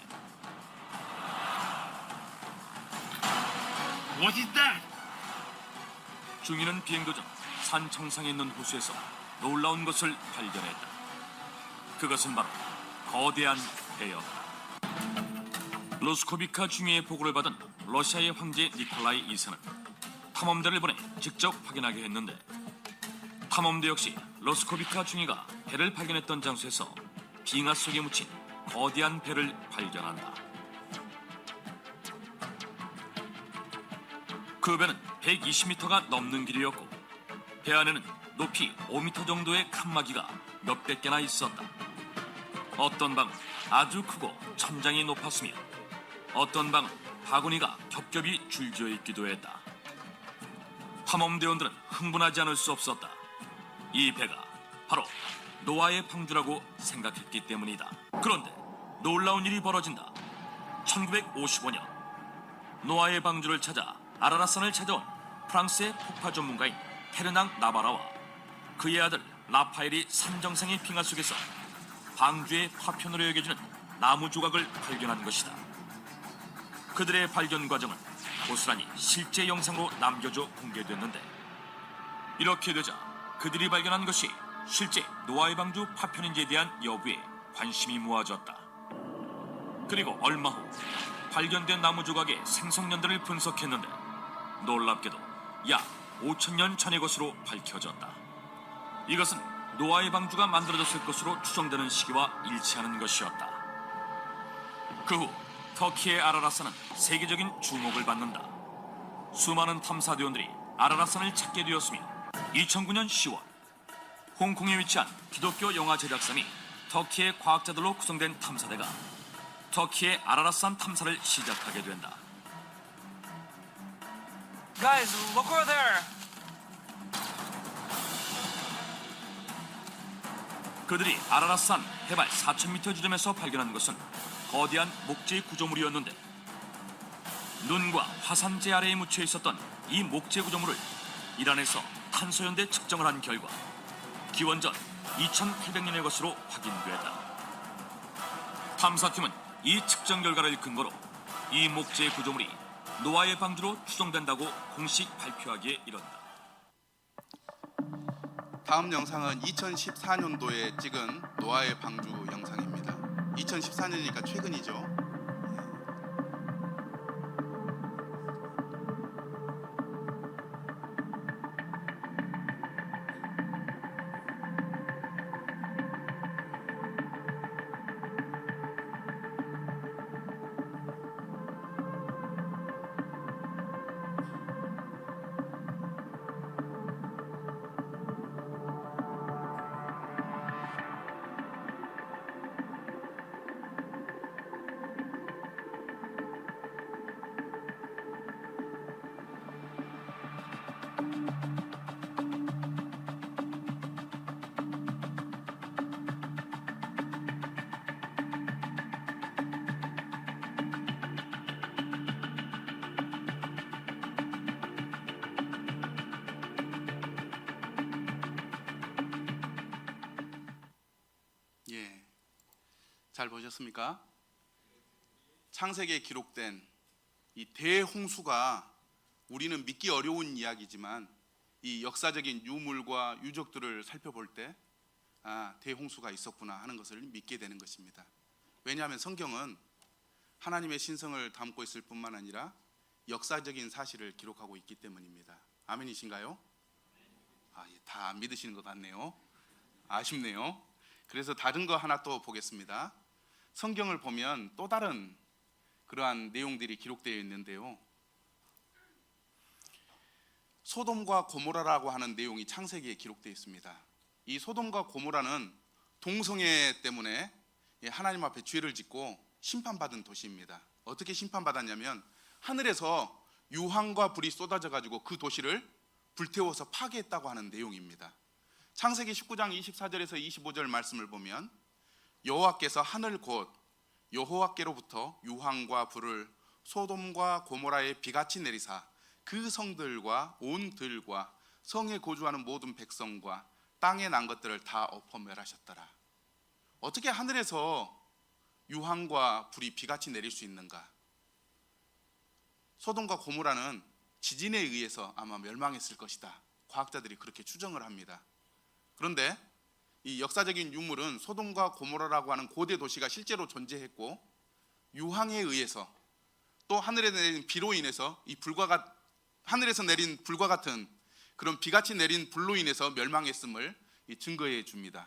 What is that? 중위는 비행 도중 산 정상에 있는 호수에서 놀라운 것을 발견했다. 그것은 바로 거대한 배였다. 로스코비카 중위의 보고를 받은 러시아의 황제 니콜라이 2세는 탐험대를 보내 직접 확인하게 했는데 탐험대 역시 로스코비카 중위가 배를 발견했던 장소에서 빙하 속에 묻힌 거대한 배를 발견한다. 그 배는 120m가 넘는 길이었고 배 안에는 높이 5m 정도의 칸막이가 몇백 개나 있었다. 어떤 방은 아주 크고 천장이 높았으며 어떤 방은 바구니가 겹겹이 줄지어 있기도 했다. 탐험대원들은 흥분하지 않을 수 없었다. 이 배가 바로 노아의 방주라고 생각했기 때문이다. 그런데 놀라운 일이 벌어진다. 1955년 노아의 방주를 찾아 아라라산을 찾아온 프랑스의 폭파 전문가인 페르낭 나바라와 그의 아들 라파엘이 산 정상의 빙하 속에서 방주의 파편으로 여겨지는 나무 조각을 발견한 것이다. 그들의 발견 과정은 고스란히 실제 영상으로 남겨져 공개됐는데 이렇게 되자 그들이 발견한 것이 실제 노아의 방주 파편인지에 대한 여부에 관심이 모아졌다. 그리고 얼마 후 발견된 나무 조각의 생성년들을 분석했는데 놀랍게도 약 5,000년 전의 것으로 밝혀졌다. 이것은 노아의 방주가 만들어졌을 것으로 추정되는 시기와 일치하는 것이었다. 그 후 터키의 아라라산은 세계적인 주목을 받는다. 수많은 탐사대원들이 아라라산을 찾게 되었으며 2009년 10월 홍콩에 위치한 기독교 영화 제작사인 터키의 과학자들로 구성된 탐사대가 터키의 아라라산 탐사를 시작하게 된다. Guys, look over there. 그들이 아라라산 해발 4,000m 지점에서 발견한 것은 거대한 목재 구조물이었는데 눈과 화산재 아래에 묻혀 있었던 이 목재 구조물을 이란에서 탄소연대 측정을 한 결과 기원전 2,800년의 것으로 확인됐다. 탐사팀은 이 측정 결과를 근거로 이 목재 구조물이 노아의 방주로 추정된다고 공식 발표하기에 이른다. 다음 영상은 2014년도에 찍은 노아의 방주 영상입니다. 2014년이니까 최근이죠. 예, 잘 보셨습니까? 창세기에 기록된 이 대홍수가 우리는 믿기 어려운 이야기지만 이 역사적인 유물과 유적들을 살펴볼 때 대홍수가 있었구나 하는 것을 믿게 되는 것입니다. 왜냐하면 성경은 하나님의 신성을 담고 있을 뿐만 아니라 역사적인 사실을 기록하고 있기 때문입니다. 아멘이신가요? 다 안 믿으시는 것 같네요. 아쉽네요. 그래서 다른 거 하나 또 보겠습니다. 성경을 보면 또 다른 그러한 내용들이 기록되어 있는데요. 소돔과 고모라라고 하는 내용이 창세기에 기록되어 있습니다. 이 소돔과 고모라는 동성애 때문에 하나님 앞에 죄를 짓고 심판받은 도시입니다. 어떻게 심판받았냐면 하늘에서 유황과 불이 쏟아져 가지고 그 도시를 불태워서 파괴했다고 하는 내용입니다. 창세기 19장 24절에서 25절 말씀을 보면 여호와께서 하늘 곧 여호와께로부터 유황과 불을 소돔과 고모라에 비같이 내리사 그 성들과 온 들과 성에 거주하는 모든 백성과 땅에 난 것들을 다 엎어 멸하셨더라. 어떻게 하늘에서 유황과 불이 비같이 내릴 수 있는가? 소돔과 고모라는 지진에 의해서 아마 멸망했을 것이다. 과학자들이 그렇게 추정을 합니다. 그런데 이 역사적인 유물은 소돔과 고모라라고 하는 고대 도시가 실제로 존재했고 유황에 의해서 또 하늘에 내린 비로 인해서 이 하늘에서 내린 불과 같은 그런 비같이 내린 불로 인해서 멸망했음을 증거해 줍니다.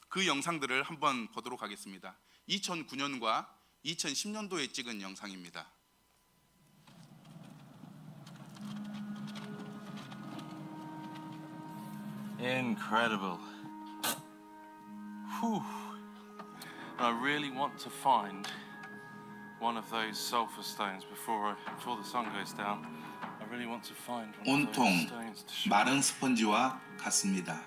그 영상들을 한번 보도록 하겠습니다. 2009년과 2010년도에 찍은 영상입니다. Incredible. Whew. I really want to find one of those sulfur stones before the sun goes down. I really want to find one of those 온통 stones to show. 마른 스펀지와 같습니다.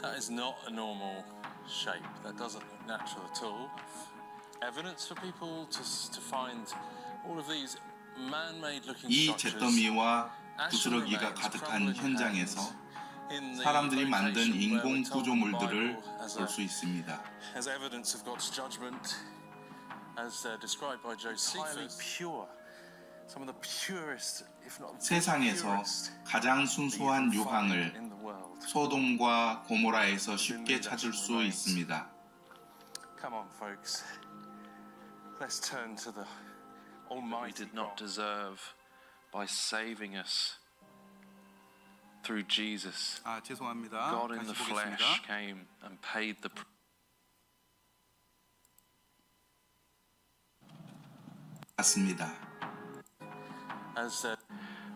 That is not a normal shape. That doesn't look natural at all. Evidence for people to find all of these man-made looking 이 structures. 잿더미와 부스러기가 가득한 현장에서 사람들이 만든 인공 구조물들을 볼 수 있습니다. As evidence of God's judgment, as described by Josephus, pure. Some of the purest, if not the 세상에서 purest, 가장 순수한 you can find 유황을 in the world. 소돔과 고모라에서 쉽게 찾을 수 있습니다. Come on, folks. Let's turn to the We Almighty did not God. deserve by saving us through Jesus. 죄송합니다. God in 다시 the flesh 보겠습니다. came and paid the price. 맞습니다. As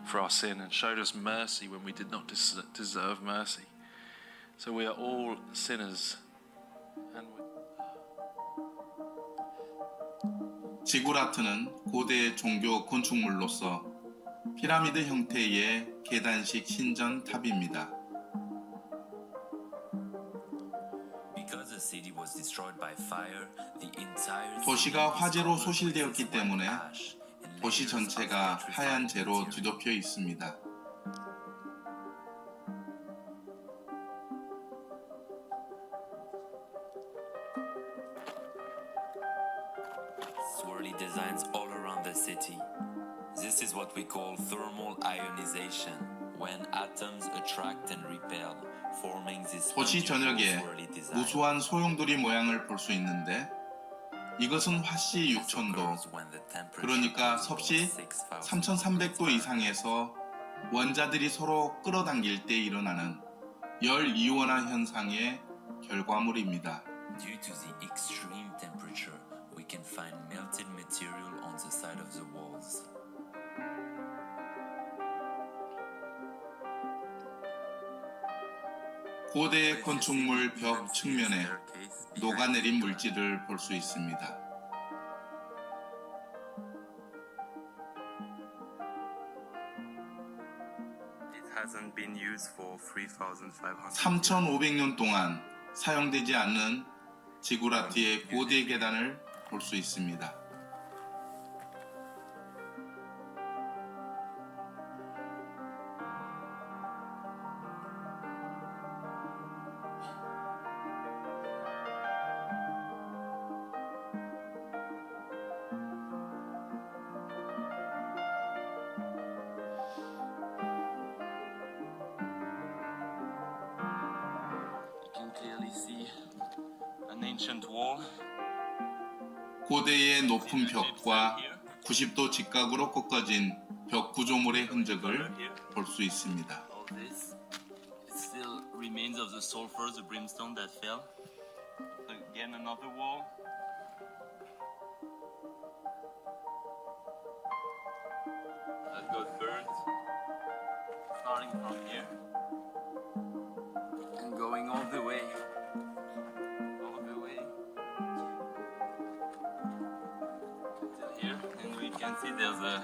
For our sin and showed us mercy when we did not deserve mercy. So we are all sinners. And 지구라트는 고대 종교 건축물로서 피라미드 형태의 계단식 신전 탑입니다. Because the city was destroyed by fire, the entire 도시가 city 화재로 is covered 소실되었기 with 때문에 white ash and 도시 layers of 전체가 하얀 petrified 재로 material. 뒤덮여 있습니다. Swirly designs all around the city. This is what we call thermal ionization, when atoms attract and repel, forming this 도시 unusual 전역에 swirly design. 무수한 소용돌이 모양을 볼 수 있는데 이것은 화씨 This 6000도, occurs when the temperature 그러니까 goes 섭씨 above 3300도 이상에서 원자들이 서로 끌어당길 때 일어나는 열 이온화 현상의 결과물입니다. Due to the extreme temperature, we can find melted material on the side of the walls. 고대 건축물 벽 측면에 녹아내린 물질을 볼 수 있습니다. It hasn't been used for 3,500 3,500년 동안 사용되지 않는 지구라트의 고대 계단을 볼 수 있습니다. You can clearly see an ancient wall. 고대의 높은 벽과 90도 직각으로 꺾어진 벽 구조물의 흔적을 볼 수 있습니다. All this, it still remains of the sulfur, the brimstone that fell. Again, another wall. That got burnt. Starting from here. And going all the way. All the way. Till here. And we can see there's a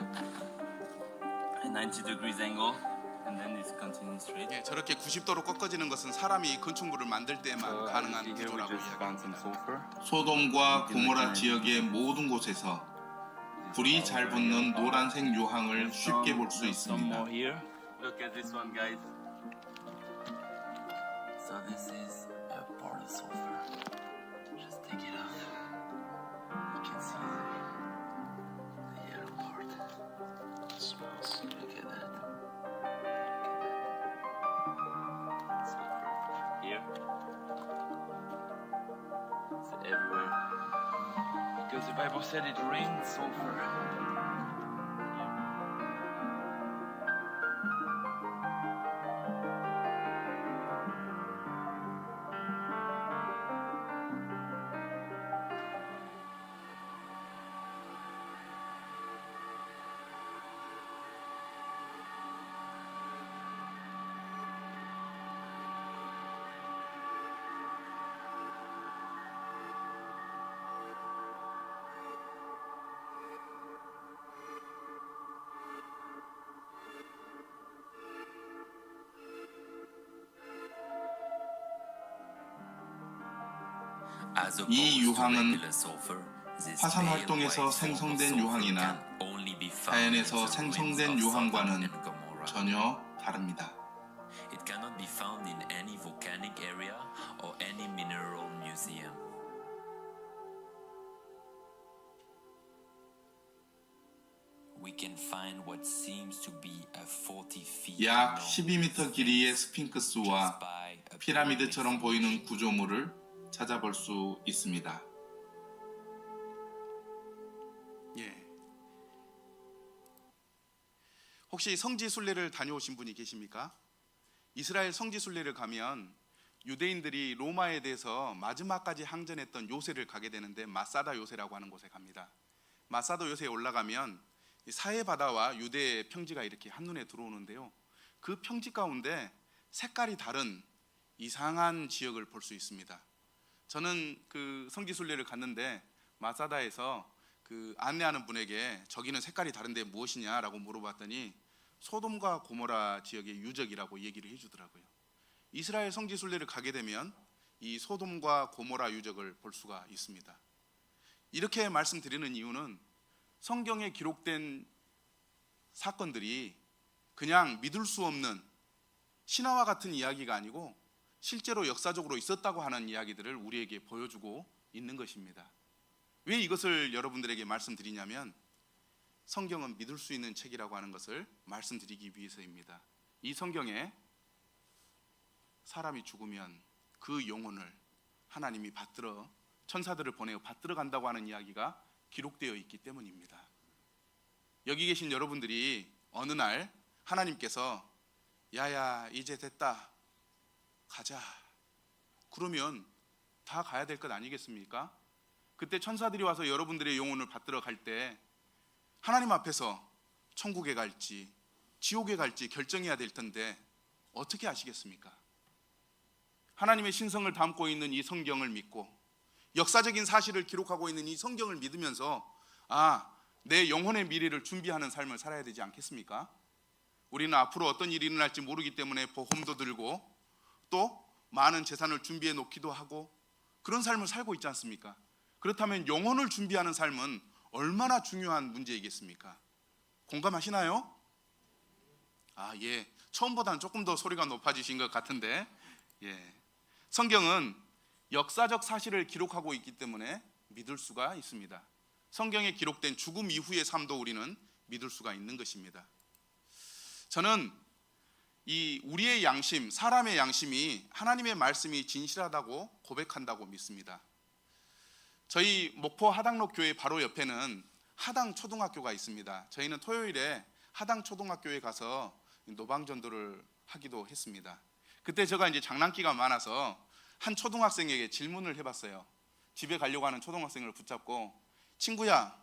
90 degrees angle. And then it's continuing straight. 예, 저렇게 90도로 꺾어지는 것은 사람이 건축물을 만들 때만 가능한 구조라고 이야기합니다. 소돔과 고모라 지역의 모든 곳에서 불이 잘 붙는 노란색 유황을 쉽게 볼 수 있습니다. Look at this one, guys. So this is a part of sulfur. Just take it off. You can see the yellow part. Smells. Look at that. Sulfur here. It's everywhere. Because the Bible said it rained sulfur. 이 유황은 화산 활동에서 생성된 유황이나 자연에서 생성된 유황과는 전혀 다릅니다. It cannot be found in any volcanic area or any mineral museum. We can find what seems to be a 40 feet 약 long 12m 길이의 스핑크스와 by a 피라미드처럼 보이는 구조물을 찾아볼 수 있습니다. 예. 혹시 성지 순례를 다녀오신 분이 계십니까? 이스라엘 성지 순례를 가면 유대인들이 로마에 대해서 마지막까지 항전했던 요새를 가게 되는데 마사다 요새라고 하는 곳에 갑니다. 마사다 요새에 올라가면 사해 바다와 유대의 평지가 이렇게 한눈에 들어오는데요. 그 평지 가운데 색깔이 다른 이상한 지역을 볼 수 있습니다. 저는 그 성지 순례를 갔는데 마사다에서 그 안내하는 분에게 저기는 색깔이 다른데 무엇이냐라고 물어봤더니 소돔과 고모라 지역의 유적이라고 얘기를 해주더라고요. 이스라엘 성지 순례를 가게 되면 이 소돔과 고모라 유적을 볼 수가 있습니다. 이렇게 말씀드리는 이유는 성경에 기록된 사건들이 그냥 믿을 수 없는 신화와 같은 이야기가 아니고 실제로 역사적으로 있었다고 하는 이야기들을 우리에게 보여주고 있는 것입니다. 왜 이것을 여러분들에게 말씀드리냐면 성경은 믿을 수 있는 책이라고 하는 것을 말씀드리기 위해서입니다. 이 성경에 사람이 죽으면 그 영혼을 하나님이 받들어 천사들을 보내어 받들어 간다고 하는 이야기가 기록되어 있기 때문입니다. 여기 계신 여러분들이 어느 날 하나님께서 야야 이제 됐다 가자 그러면 다 가야 될 것 아니겠습니까? 그때 천사들이 와서 여러분들의 영혼을 받들어 갈 때 하나님 앞에서 천국에 갈지 지옥에 갈지 결정해야 될 텐데 어떻게 아시겠습니까? 하나님의 신성을 담고 있는 이 성경을 믿고 역사적인 사실을 기록하고 있는 이 성경을 믿으면서 내 영혼의 미래를 준비하는 삶을 살아야 되지 않겠습니까? 우리는 앞으로 어떤 일이 일어날지 모르기 때문에 보험도 들고 또 많은 재산을 준비해 놓기도 하고 그런 삶을 살고 있지 않습니까? 그렇다면 영혼을 준비하는 삶은 얼마나 중요한 문제이겠습니까? 공감하시나요? 예. 처음보다는 조금 더 소리가 높아지신 것 같은데 예. 성경은 역사적 사실을 기록하고 있기 때문에 믿을 수가 있습니다. 성경에 기록된 죽음 이후의 삶도 우리는 믿을 수가 있는 것입니다. 저는 이 우리의 양심, 사람의 양심이 하나님의 말씀이 진실하다고 고백한다고 믿습니다. 저희 목포 하당로 교회 바로 옆에는 하당 초등학교가 있습니다. 저희는 토요일에 하당 초등학교에 가서 노방전도를 하기도 했습니다. 그때 제가 이제 장난기가 많아서 한 초등학생에게 질문을 해봤어요. 집에 가려고 하는 초등학생을 붙잡고, 친구야,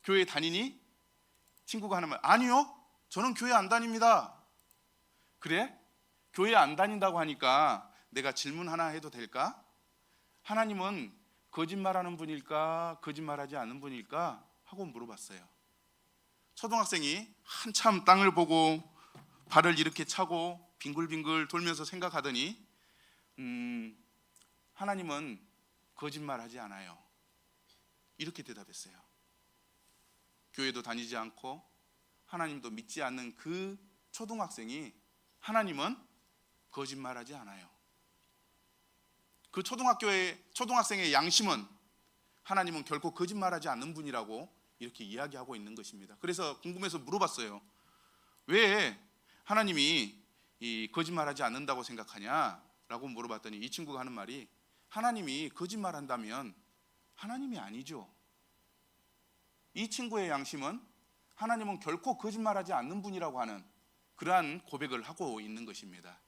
교회 다니니? 친구가 하는 말, 아니요, 저는 교회 안 다닙니다. 그래? 교회 안 다닌다고 하니까 내가 질문 하나 해도 될까? 하나님은 거짓말하는 분일까, 거짓말하지 않는 분일까? 하고 물어봤어요. 초등학생이 한참 땅을 보고 발을 이렇게 차고 빙글빙글 돌면서 생각하더니 하나님은 거짓말하지 않아요. 이렇게 대답했어요. 교회도 다니지 않고 하나님도 믿지 않는 그 초등학생이 하나님은 거짓말하지 않아요. 그 초등학생의 양심은 하나님은 결코 거짓말하지 않는 분이라고 이렇게 이야기하고 있는 것입니다. 그래서 궁금해서 물어봤어요. 왜 하나님이 이 거짓말하지 않는다고 생각하냐라고 물어봤더니 이 친구가 하는 말이, 하나님이 거짓말한다면 하나님이 아니죠. 이 친구의 양심은 하나님은 결코 거짓말하지 않는 분이라고 하는 그러한 고백을 하고 있는 것입니다.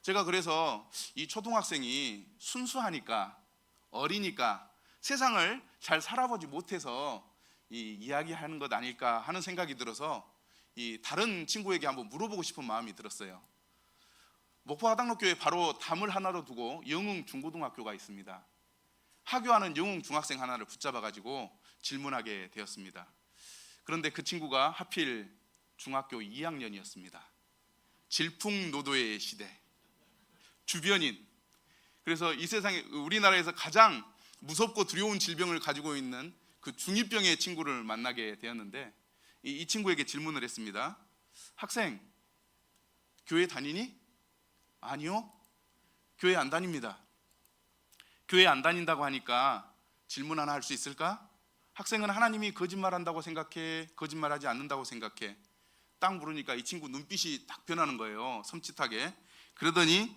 제가 그래서 이 초등학생이 순수하니까, 어리니까 세상을 잘 살아보지 못해서 이야기하는 것 아닐까 하는 생각이 들어서 다른 친구에게 한번 물어보고 싶은 마음이 들었어요. 목포 하당로교회 바로 담을 하나로 두고 영흥 중고등학교가 있습니다. 하교하는 영흥 중학생 하나를 붙잡아 가지고 질문하게 되었습니다. 그런데 그 친구가 하필 중학교 2학년이었습니다. 질풍노도의 시대, 주변인, 그래서 이 세상에 우리나라에서 가장 무섭고 두려운 질병을 가지고 있는 그 중2병의 친구를 만나게 되었는데, 이 친구에게 질문을 했습니다. 학생, 교회 다니니? 아니요, 교회 안 다닙니다. 교회 안 다닌다고 하니까 질문 하나 할 수 있을까? 학생은 하나님이 거짓말한다고 생각해, 거짓말하지 않는다고 생각해? 딱 물으니까 이 친구 눈빛이 딱 변하는 거예요. 섬찟하게. 그러더니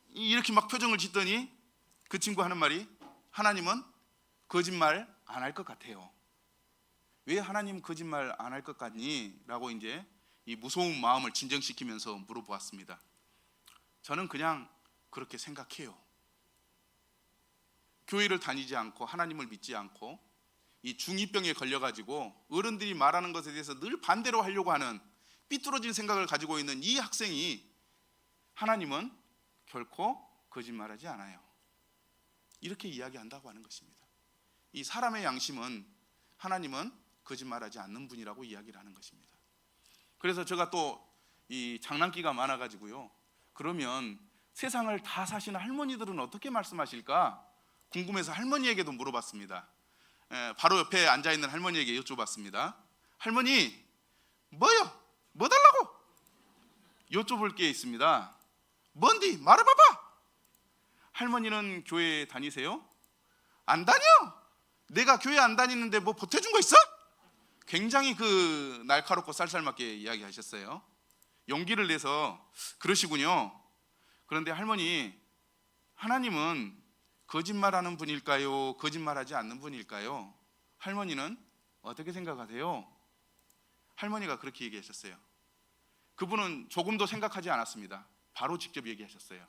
이렇게 막 표정을 짓더니 그 친구 하는 말이, 하나님은 거짓말 안 할 것 같아요. 왜 하나님 거짓말 안 할 것 같니? 라고 이제 이 무서운 마음을 진정시키면서 물어보았습니다. 저는 그냥 그렇게 생각해요. 교회를 다니지 않고 하나님을 믿지 않고 이 중2병에 걸려가지고 어른들이 말하는 것에 대해서 늘 반대로 하려고 하는 삐뚤어진 생각을 가지고 있는 이 학생이 하나님은 결코 거짓말하지 않아요, 이렇게 이야기한다고 하는 것입니다. 이 사람의 양심은 하나님은 거짓말하지 않는 분이라고 이야기를 하는 것입니다. 그래서 제가 또 이 장난기가 많아가지고요, 그러면 세상을 다 사시는 할머니들은 어떻게 말씀하실까 궁금해서 할머니에게도 물어봤습니다. 바로 옆에 앉아있는 할머니에게 여쭤봤습니다. 할머니, 뭐요? 뭐 달라고? 여쭤볼 게 있습니다. 뭔디? 말해봐봐. 할머니는 교회 다니세요? 안 다녀. 내가 교회 안 다니는데 뭐 보태준 거 있어? 굉장히 그 날카롭고 쌀쌀맞게 이야기하셨어요. 용기를 내서 그러시군요. 그런데 할머니, 하나님은 거짓말하는 분일까요? 거짓말하지 않는 분일까요? 할머니는 어떻게 생각하세요? 할머니가 그렇게 얘기하셨어요. 그분은 조금도 생각하지 않았습니다. 바로 직접 얘기하셨어요.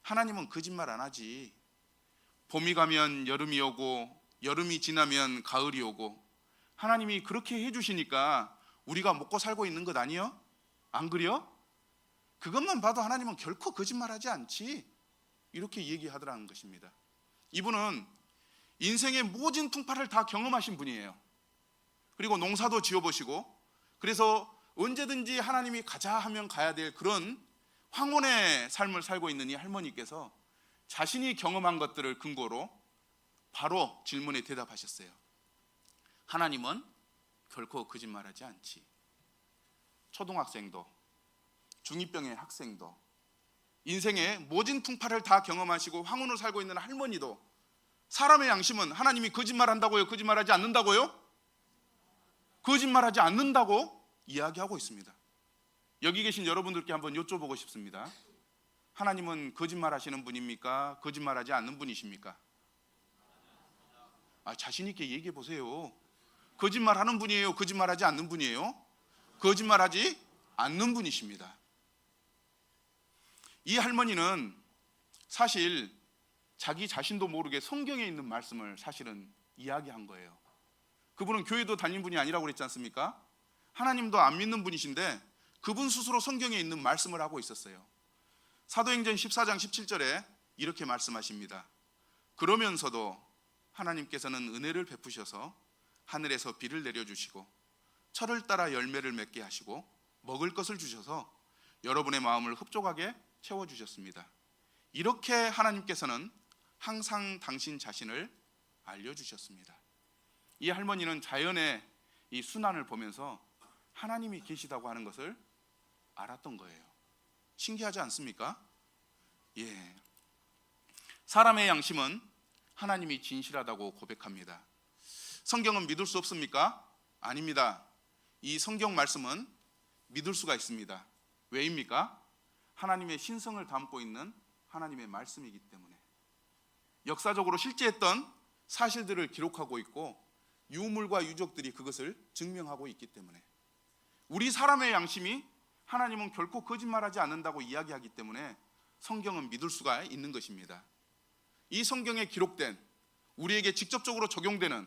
하나님은 거짓말 안 하지. 봄이 가면 여름이 오고 여름이 지나면 가을이 오고, 하나님이 그렇게 해주시니까 우리가 먹고 살고 있는 것 아니요? 안 그래요? 그것만 봐도 하나님은 결코 거짓말하지 않지, 이렇게 얘기하더라는 것입니다. 이분은 인생의 모진 풍파를 다 경험하신 분이에요. 그리고 농사도 지어보시고, 그래서 언제든지 하나님이 가자 하면 가야 될 그런 황혼의 삶을 살고 있는 이 할머니께서 자신이 경험한 것들을 근거로 바로 질문에 대답하셨어요. 하나님은 결코 거짓말하지 않지. 초등학생도, 중2병의 학생도, 인생의 모진 풍파를 다 경험하시고 황혼을 살고 있는 할머니도, 사람의 양심은 하나님이 거짓말한다고요? 거짓말하지 않는다고요? 거짓말하지 않는다고 이야기하고 있습니다. 여기 계신 여러분들께 한번 여쭤보고 싶습니다. 하나님은 거짓말하시는 분입니까? 거짓말하지 않는 분이십니까? 자신 있게 얘기해 보세요. 거짓말하는 분이에요? 거짓말하지 않는 분이에요? 거짓말하지 않는 분이십니다. 이 할머니는 사실 자기 자신도 모르게 성경에 있는 말씀을 사실은 이야기한 거예요. 그분은 교회도 다닌 분이 아니라고 그랬지 않습니까? 하나님도 안 믿는 분이신데 그분 스스로 성경에 있는 말씀을 하고 있었어요. 사도행전 14장 17절에 이렇게 말씀하십니다. 그러면서도 하나님께서는 은혜를 베푸셔서 하늘에서 비를 내려주시고 철을 따라 열매를 맺게 하시고 먹을 것을 주셔서 여러분의 마음을 흡족하게 채워주셨습니다. 이렇게 하나님께서는 항상 당신 자신을 알려주셨습니다. 이 할머니는 자연의 이 순환을 보면서 하나님이 계시다고 하는 것을 알았던 거예요. 신기하지 않습니까? 예. 사람의 양심은 하나님이 진실하다고 고백합니다. 성경은 믿을 수 없습니까? 아닙니다. 이 성경 말씀은 믿을 수가 있습니다. 왜입니까? 하나님의 신성을 담고 있는 하나님의 말씀이기 때문에. 역사적으로 실제했던 사실들을 기록하고 있고 유물과 유적들이 그것을 증명하고 있기 때문에. 우리 사람의 양심이 하나님은 결코 거짓말하지 않는다고 이야기하기 때문에 성경은 믿을 수가 있는 것입니다. 이 성경에 기록된 우리에게 직접적으로 적용되는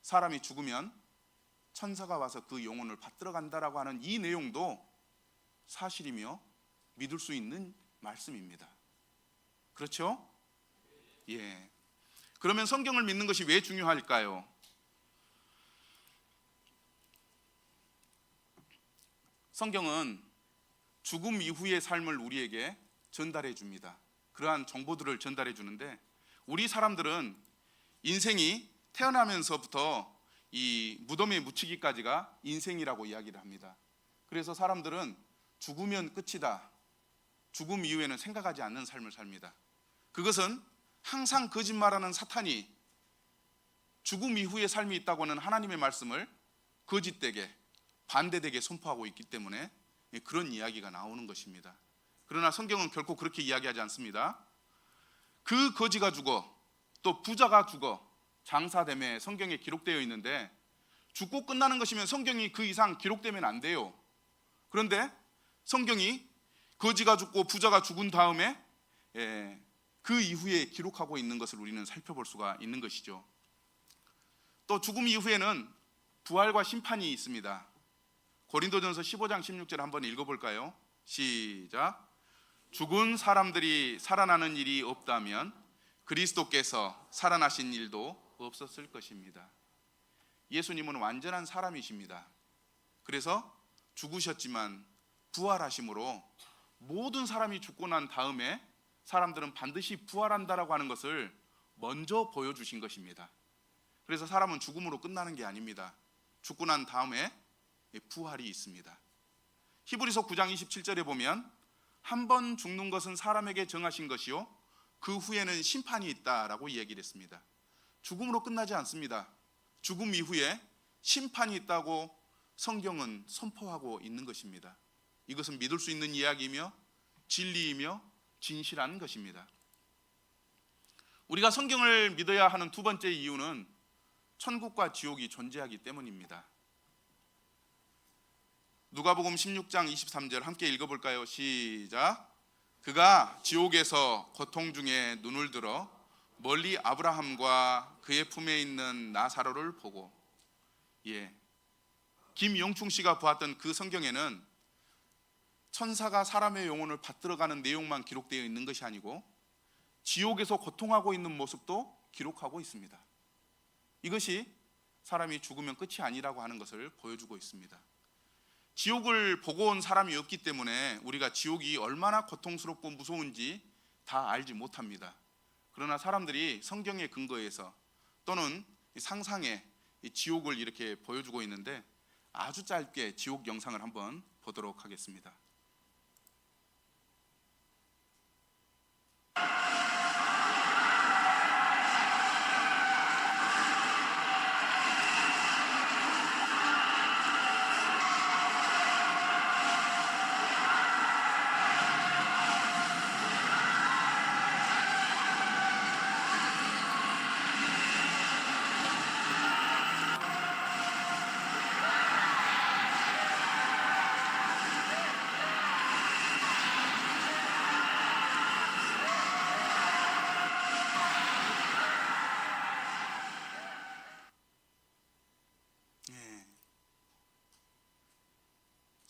사람이 죽으면 천사가 와서 그 영혼을 받들어 간다라고 하는 이 내용도 사실이며 믿을 수 있는 말씀입니다. 그렇죠? 예. 그러면 성경을 믿는 것이 왜 중요할까요? 성경은 죽음 이후의 삶을 우리에게 전달해 줍니다. 그러한 정보들을 전달해 주는데 우리 사람들은 인생이 태어나면서부터 이 무덤에 묻히기까지가 인생이라고 이야기를 합니다. 그래서 사람들은 죽으면 끝이다. 죽음 이후에는 생각하지 않는 삶을 삽니다. 그것은 항상 거짓말하는 사탄이 죽음 이후의 삶이 있다고 하는 하나님의 말씀을 거짓되게 반대되게 선포하고 있기 때문에 그런 이야기가 나오는 것입니다. 그러나 성경은 결코 그렇게 이야기하지 않습니다. 그 거지가 죽어 또 부자가 죽어 장사됨에 성경에 기록되어 있는데 죽고 끝나는 것이면 성경이 그 이상 기록되면 안 돼요. 그런데 성경이 거지가 죽고 부자가 죽은 다음에 그 이후에 기록하고 있는 것을 우리는 살펴볼 수가 있는 것이죠. 또 죽음 이후에는 부활과 심판이 있습니다. 고린도전서 15장 16절 한번 읽어볼까요? 시작. 죽은 사람들이 살아나는 일이 없다면 그리스도께서 살아나신 일도 없었을 것입니다. 예수님은 완전한 사람이십니다. 그래서 죽으셨지만 부활하심으로 모든 사람이 죽고 난 다음에 사람들은 반드시 부활한다라고 하는 것을 먼저 보여주신 것입니다. 그래서 사람은 죽음으로 끝나는 게 아닙니다. 죽고 난 다음에 부활이 있습니다. 히브리서 9장 27절에 보면 한 번 죽는 것은 사람에게 정하신 것이요 그 후에는 심판이 있다라고 얘기를 했습니다. 죽음으로 끝나지 않습니다. 죽음 이후에 심판이 있다고 성경은 선포하고 있는 것입니다. 이것은 믿을 수 있는 이야기이며 진리이며 진실한 것입니다. 우리가 성경을 믿어야 하는 두 번째 이유는 천국과 지옥이 존재하기 때문입니다. 누가복음 16장 23절 함께 읽어볼까요? 시작. 그가 지옥에서 고통 중에 눈을 들어 멀리 아브라함과 그의 품에 있는 나사로를 보고, 김용충 씨가 보았던 그 성경에는 천사가 사람의 영혼을 받들어가는 내용만 기록되어 있는 것이 아니고 지옥에서 고통하고 있는 모습도 기록하고 있습니다. 이것이 사람이 죽으면 끝이 아니라고 하는 것을 보여주고 있습니다. 지옥을 보고 온 사람이 없기 때문에 우리가 지옥이 얼마나 고통스럽고 무서운지 다 알지 못합니다. 그러나 사람들이 성경에 근거해서 또는 상상에 지옥을 이렇게 보여주고 있는데 아주 짧게 지옥 영상을 한번 보도록 하겠습니다.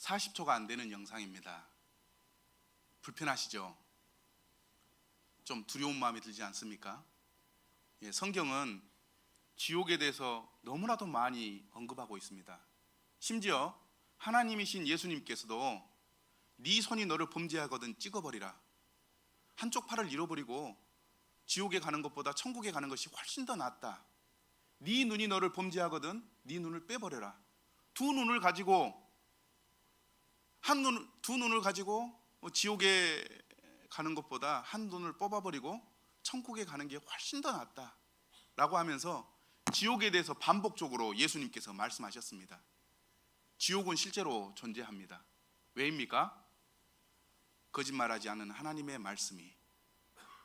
40초가 안 되는 영상입니다. 불편하시죠? 좀 두려운 마음이 들지 않습니까? 예, 성경은 지옥에 대해서 너무나도 많이 언급하고 있습니다. 심지어 하나님이신 예수님께서도 네 손이 너를 범죄하거든 찍어버리라. 한쪽 팔을 잃어버리고 지옥에 가는 것보다 천국에 가는 것이 훨씬 더 낫다. 네 눈이 너를 범죄하거든 네 눈을 빼버려라. 두 눈을 가지고 두 눈을 가지고 지옥에 가는 것보다 한 눈을 뽑아버리고 천국에 가는 게 훨씬 더 낫다 라고 하면서 지옥에 대해서 반복적으로 예수님께서 말씀하셨습니다. 지옥은 실제로 존재합니다. 왜입니까? 거짓말하지 않은 하나님의 말씀이,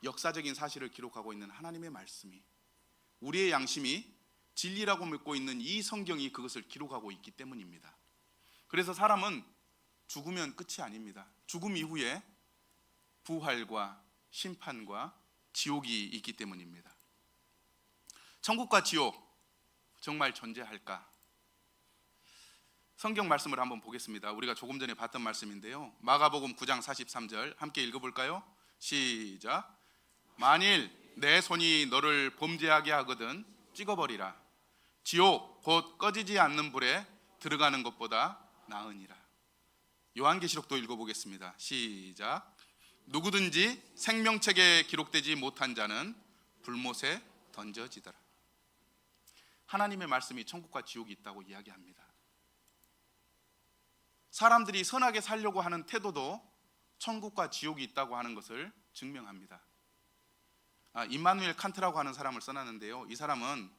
역사적인 사실을 기록하고 있는 하나님의 말씀이, 우리의 양심이 진리라고 믿고 있는 이 성경이 그것을 기록하고 있기 때문입니다. 그래서 사람은 죽으면 끝이 아닙니다. 죽음 이후에 부활과 심판과 지옥이 있기 때문입니다. 천국과 지옥 정말 존재할까? 성경 말씀을 한번 보겠습니다. 우리가 조금 전에 봤던 말씀인데요. 마가복음 9장 43절 함께 읽어볼까요? 시작. 만일 내 손이 너를 범죄하게 하거든 찍어버리라. 지옥 곧 꺼지지 않는 불에 들어가는 것보다 나으니라. 요한계시록도 읽어보겠습니다. 시작. 누구든지 생명책에 기록되지 못한 자는 불못에 던져지더라. 하나님의 말씀이 천국과 지옥이 있다고 이야기합니다. 사람들이 선하게 살려고 하는 태도도 천국과 지옥이 있다고 하는 것을 증명합니다. 임마누엘 칸트라고 하는 사람을 써놨는데요. 이 사람은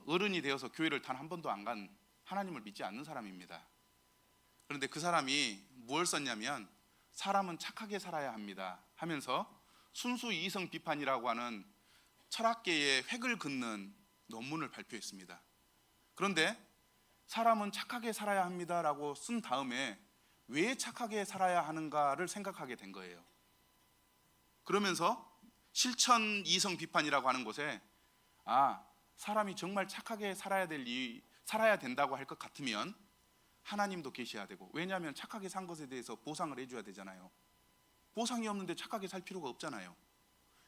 어른이 되어서 교회를 단 한 번도 안 간 하나님을 믿지 않는 사람입니다. 그런데 그 사람이 뭘 썼냐면 사람은 착하게 살아야 합니다 하면서 순수 이성 비판이라고 하는 철학계의 획을 긋는 논문을 발표했습니다. 그런데 사람은 착하게 살아야 합니다라고 쓴 다음에 왜 착하게 살아야 하는가를 생각하게 된 거예요. 그러면서 실천 이성 비판이라고 하는 곳에 사람이 정말 착하게 살아야 된다고 할 것 같으면 하나님도 계셔야 되고, 왜냐하면 착하게 산 것에 대해서 보상을 해줘야 되잖아요. 보상이 없는데 착하게 살 필요가 없잖아요.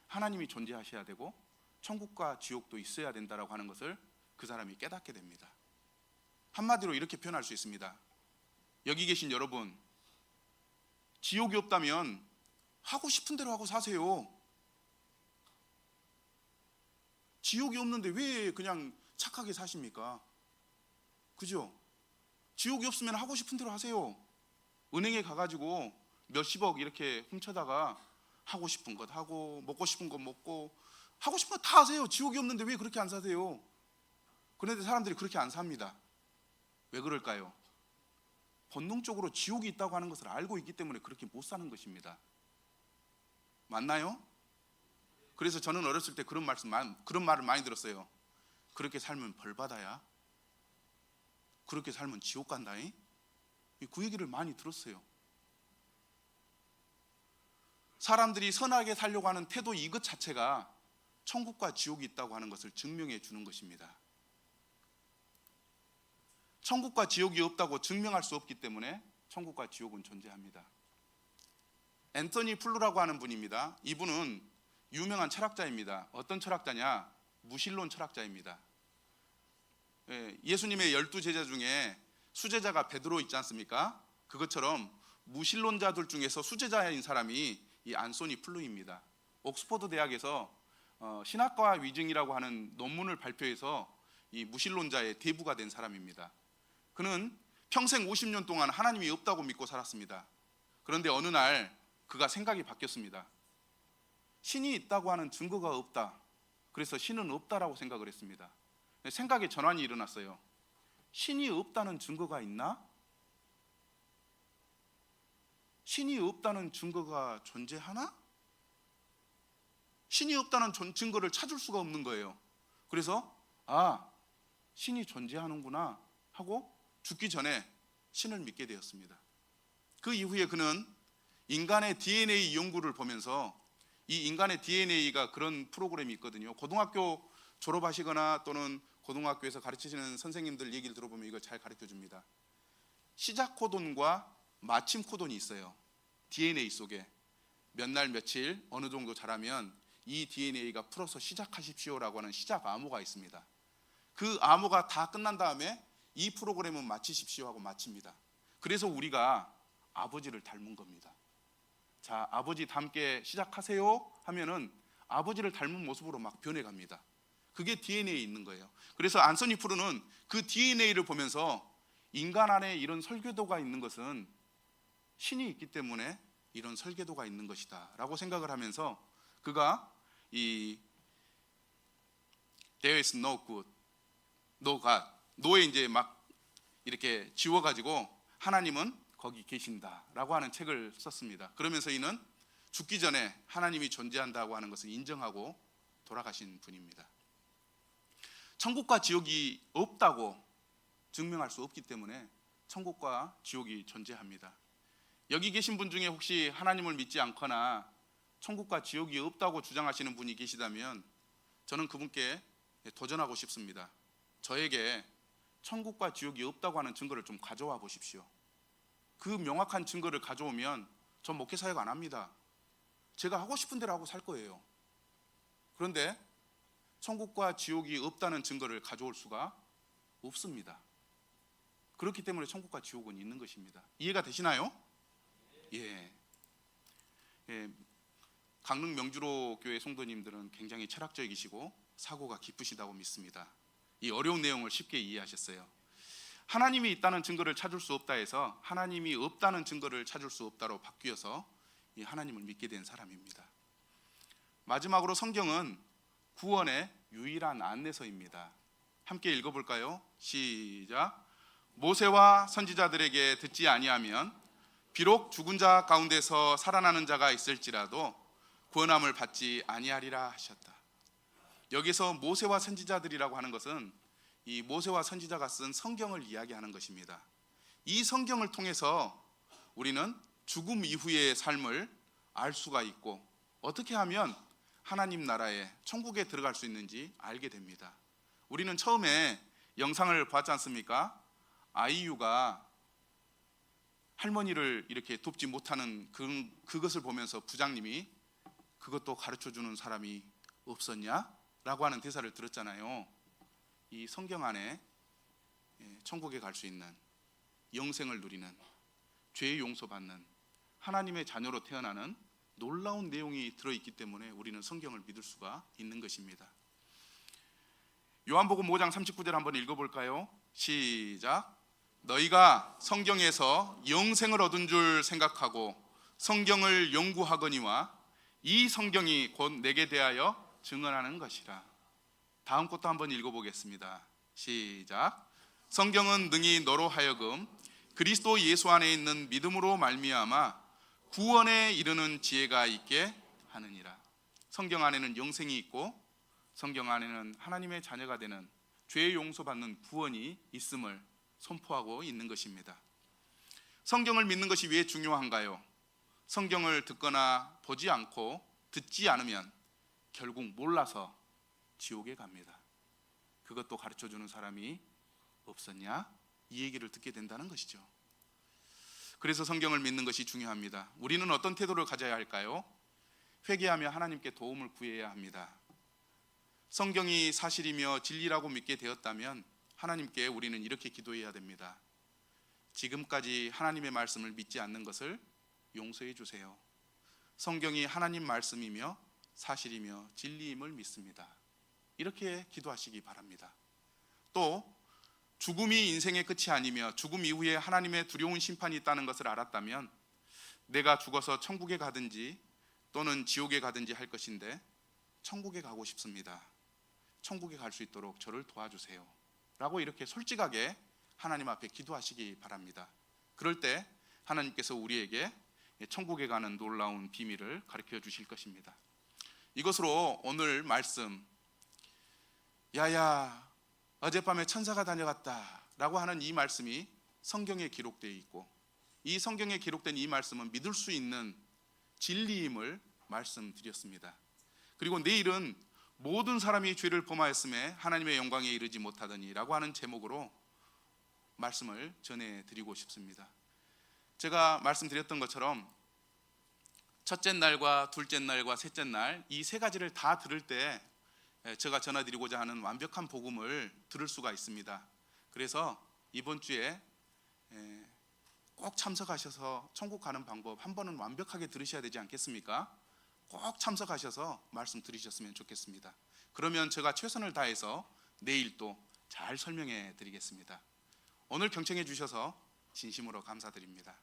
하나님이 존재하셔야 되고 천국과 지옥도 있어야 된다라고 하는 것을 그 사람이 깨닫게 됩니다. 한마디로 이렇게 표현할 수 있습니다. 여기 계신 여러분, 지옥이 없다면 하고 싶은 대로 하고 사세요. 지옥이 없는데 왜 그냥 착하게 사십니까? 그죠? 지옥이 없으면 하고 싶은 대로 하세요. 은행에 가가지고 몇십억 이렇게 훔쳐다가 하고 싶은 것 하고 먹고 싶은 것 먹고 하고 싶은 거 다 하세요. 지옥이 없는데 왜 그렇게 안 사세요? 그런데 사람들이 그렇게 안 삽니다. 왜 그럴까요? 본능적으로 지옥이 있다고 하는 것을 알고 있기 때문에 그렇게 못 사는 것입니다. 맞나요? 그래서 저는 어렸을 때 그런 말을 많이 들었어요. 그렇게 살면 벌 받아야, 그렇게 살면 지옥 간다잉? 그 얘기를 많이 들었어요. 사람들이 선하게 살려고 하는 태도 이것 자체가 천국과 지옥이 있다고 하는 것을 증명해 주는 것입니다. 천국과 지옥이 없다고 증명할 수 없기 때문에 천국과 지옥은 존재합니다. 앤서니 플루라고 하는 분입니다. 이분은 유명한 철학자입니다. 어떤 철학자냐? 무신론 철학자입니다. 예수님의 12제자 중에 수제자가 베드로 있지 않습니까? 그것처럼 무신론자들 중에서 수제자인 사람이 이 안소니 플루입니다. 옥스퍼드 대학에서 신학과 위증이라고 하는 논문을 발표해서 이 무신론자의 대부가 된 사람입니다. 그는 평생 50년 동안 하나님이 없다고 믿고 살았습니다. 그런데 어느 날 그가 생각이 바뀌었습니다. 신이 있다고 하는 증거가 없다. 그래서 신은 없다라고 생각을 했습니다. 생각의 전환이 일어났어요. 신이 없다는 증거가 있나? 신이 없다는 증거가 존재하나? 신이 없다는 증거를 찾을 수가 없는 거예요. 그래서 신이 존재하는구나 하고 죽기 전에 신을 믿게 되었습니다. 그 이후에 그는 인간의 DNA 연구를 보면서, 이 인간의 DNA가 그런 프로그램이 있거든요. 고등학교 졸업하시거나 또는 고등학교에서 가르치시는 선생님들 얘기를 들어보면 이걸 잘 가르쳐 줍니다. 시작 코돈과 마침 코돈이 있어요. DNA 속에 몇 날 며칠 어느 정도 자라면 이 DNA가 풀어서 시작하십시오라고 하는 시작 암호가 있습니다. 그 암호가 다 끝난 다음에 이 프로그램은 마치십시오 하고 마칩니다. 그래서 우리가 아버지를 닮은 겁니다. 자, 아버지 닮게 시작하세요 하면은 아버지를 닮은 모습으로 막 변해갑니다. 그게 DNA에 있는 거예요. 그래서 안소니 프루는 그 DNA를 보면서 인간 안에 이런 설계도가 있는 것은 신이 있기 때문에 이런 설계도가 있는 것이다 라고 생각을 하면서 그가 이 There is no good, no God, no에 이제 막 이렇게 지워가지고 하나님은 거기 계신다라고 하는 책을 썼습니다. 그러면서 이는 죽기 전에 하나님이 존재한다고 하는 것을 인정하고 돌아가신 분입니다. 천국과 지옥이 없다고 증명할 수 없기 때문에 천국과 지옥이 존재합니다. 여기 계신 분 중에 혹시 하나님을 믿지 않거나 천국과 지옥이 없다고 주장하시는 분이 계시다면 저는 그분께 도전하고 싶습니다. 저에게 천국과 지옥이 없다고 하는 증거를 좀 가져와 보십시오. 그 명확한 증거를 가져오면 전 목회 사역 안 합니다. 제가 하고 싶은 대로 하고 살 거예요. 그런데 천국과 지옥이 없다는 증거를 가져올 수가 없습니다. 그렇기 때문에 천국과 지옥은 있는 것입니다. 이해가 되시나요? 예. 강릉 명주로 교회 성도님들은 굉장히 철학적이시고 사고가 깊으시다고 믿습니다. 이 어려운 내용을 쉽게 이해하셨어요. 하나님이 있다는 증거를 찾을 수 없다 해서 하나님이 없다는 증거를 찾을 수 없다로 바뀌어서 이 하나님을 믿게 된 사람입니다. 마지막으로 성경은 구원의 유일한 안내서입니다. 함께 읽어볼까요? 시작. 모세와 선지자들에게 듣지 아니하면 비록 죽은 자 가운데서 살아나는 자가 있을지라도 구원함을 받지 아니하리라 하셨다. 여기서 모세와 선지자들이라고 하는 것은 이 모세와 선지자가 쓴 성경을 이야기하는 것입니다. 이 성경을 통해서 우리는 죽음 이후의 삶을 알 수가 있고 어떻게 하면 하나님 나라에 천국에 들어갈 수 있는지 알게 됩니다. 우리는 처음에 영상을 봤지 않습니까? 아이유가 할머니를 이렇게 돕지 못하는 그것을 보면서 부장님이 그것도 가르쳐주는 사람이 없었냐? 라고 하는 대사를 들었잖아요. 이 성경 안에 천국에 갈 수 있는, 영생을 누리는, 죄 용서받는, 하나님의 자녀로 태어나는 놀라운 내용이 들어있기 때문에 우리는 성경을 믿을 수가 있는 것입니다. 요한복음 5장 39절 한번 읽어볼까요? 시작. 너희가 성경에서 영생을 얻은 줄 생각하고 성경을 연구하거니와 이 성경이 곧 내게 대하여 증언하는 것이라. 다음 것도 한번 읽어보겠습니다. 시작. 성경은 능히 너로 하여금 그리스도 예수 안에 있는 믿음으로 말미암아 구원에 이르는 지혜가 있게 하느니라. 성경 안에는 영생이 있고 성경 안에는 하나님의 자녀가 되는 죄 용서받는 구원이 있음을 선포하고 있는 것입니다. 성경을 믿는 것이 왜 중요한가요? 성경을 듣거나 보지 않고 듣지 않으면 결국 몰라서 지옥에 갑니다. 그것도 가르쳐주는 사람이 없었냐? 이 얘기를 듣게 된다는 것이죠. 그래서 성경을 믿는 것이 중요합니다. 우리는 어떤 태도를 가져야 할까요? 회개하며 하나님께 도움을 구해야 합니다. 성경이 사실이며 진리라고 믿게 되었다면 하나님께 우리는 이렇게 기도해야 됩니다. 지금까지 하나님의 말씀을 믿지 않는 것을 용서해 주세요. 성경이 하나님 말씀이며 사실이며 진리임을 믿습니다. 이렇게 기도하시기 바랍니다. 또 죽음이 인생의 끝이 아니며 죽음 이후에 하나님의 두려운 심판이 있다는 것을 알았다면 내가 죽어서 천국에 가든지 또는 지옥에 가든지 할 것인데 천국에 가고 싶습니다. 천국에 갈 수 있도록 저를 도와주세요. 라고 이렇게 솔직하게 하나님 앞에 기도하시기 바랍니다. 그럴 때 하나님께서 우리에게 천국에 가는 놀라운 비밀을 가르쳐 주실 것입니다. 이것으로 오늘 말씀, 야야 어젯밤에 천사가 다녀갔다 라고 하는 이 말씀이 성경에 기록되어 있고 이 성경에 기록된 이 말씀은 믿을 수 있는 진리임을 말씀드렸습니다. 그리고 내일은 모든 사람이 죄를 범하였음에 하나님의 영광에 이르지 못하더니 라고 하는 제목으로 말씀을 전해드리고 싶습니다. 제가 말씀드렸던 것처럼 첫째 날과 둘째 날과 셋째 날 이 세 가지를 다 들을 때 제가 전해드리고자 하는 완벽한 복음을 들을 수가 있습니다. 그래서 이번 주에 꼭 참석하셔서 천국 가는 방법 한 번은 완벽하게 들으셔야 되지 않겠습니까? 꼭 참석하셔서 말씀 들으셨으면 좋겠습니다. 그러면 제가 최선을 다해서 내일 또 잘 설명해 드리겠습니다. 오늘 경청해 주셔서 진심으로 감사드립니다.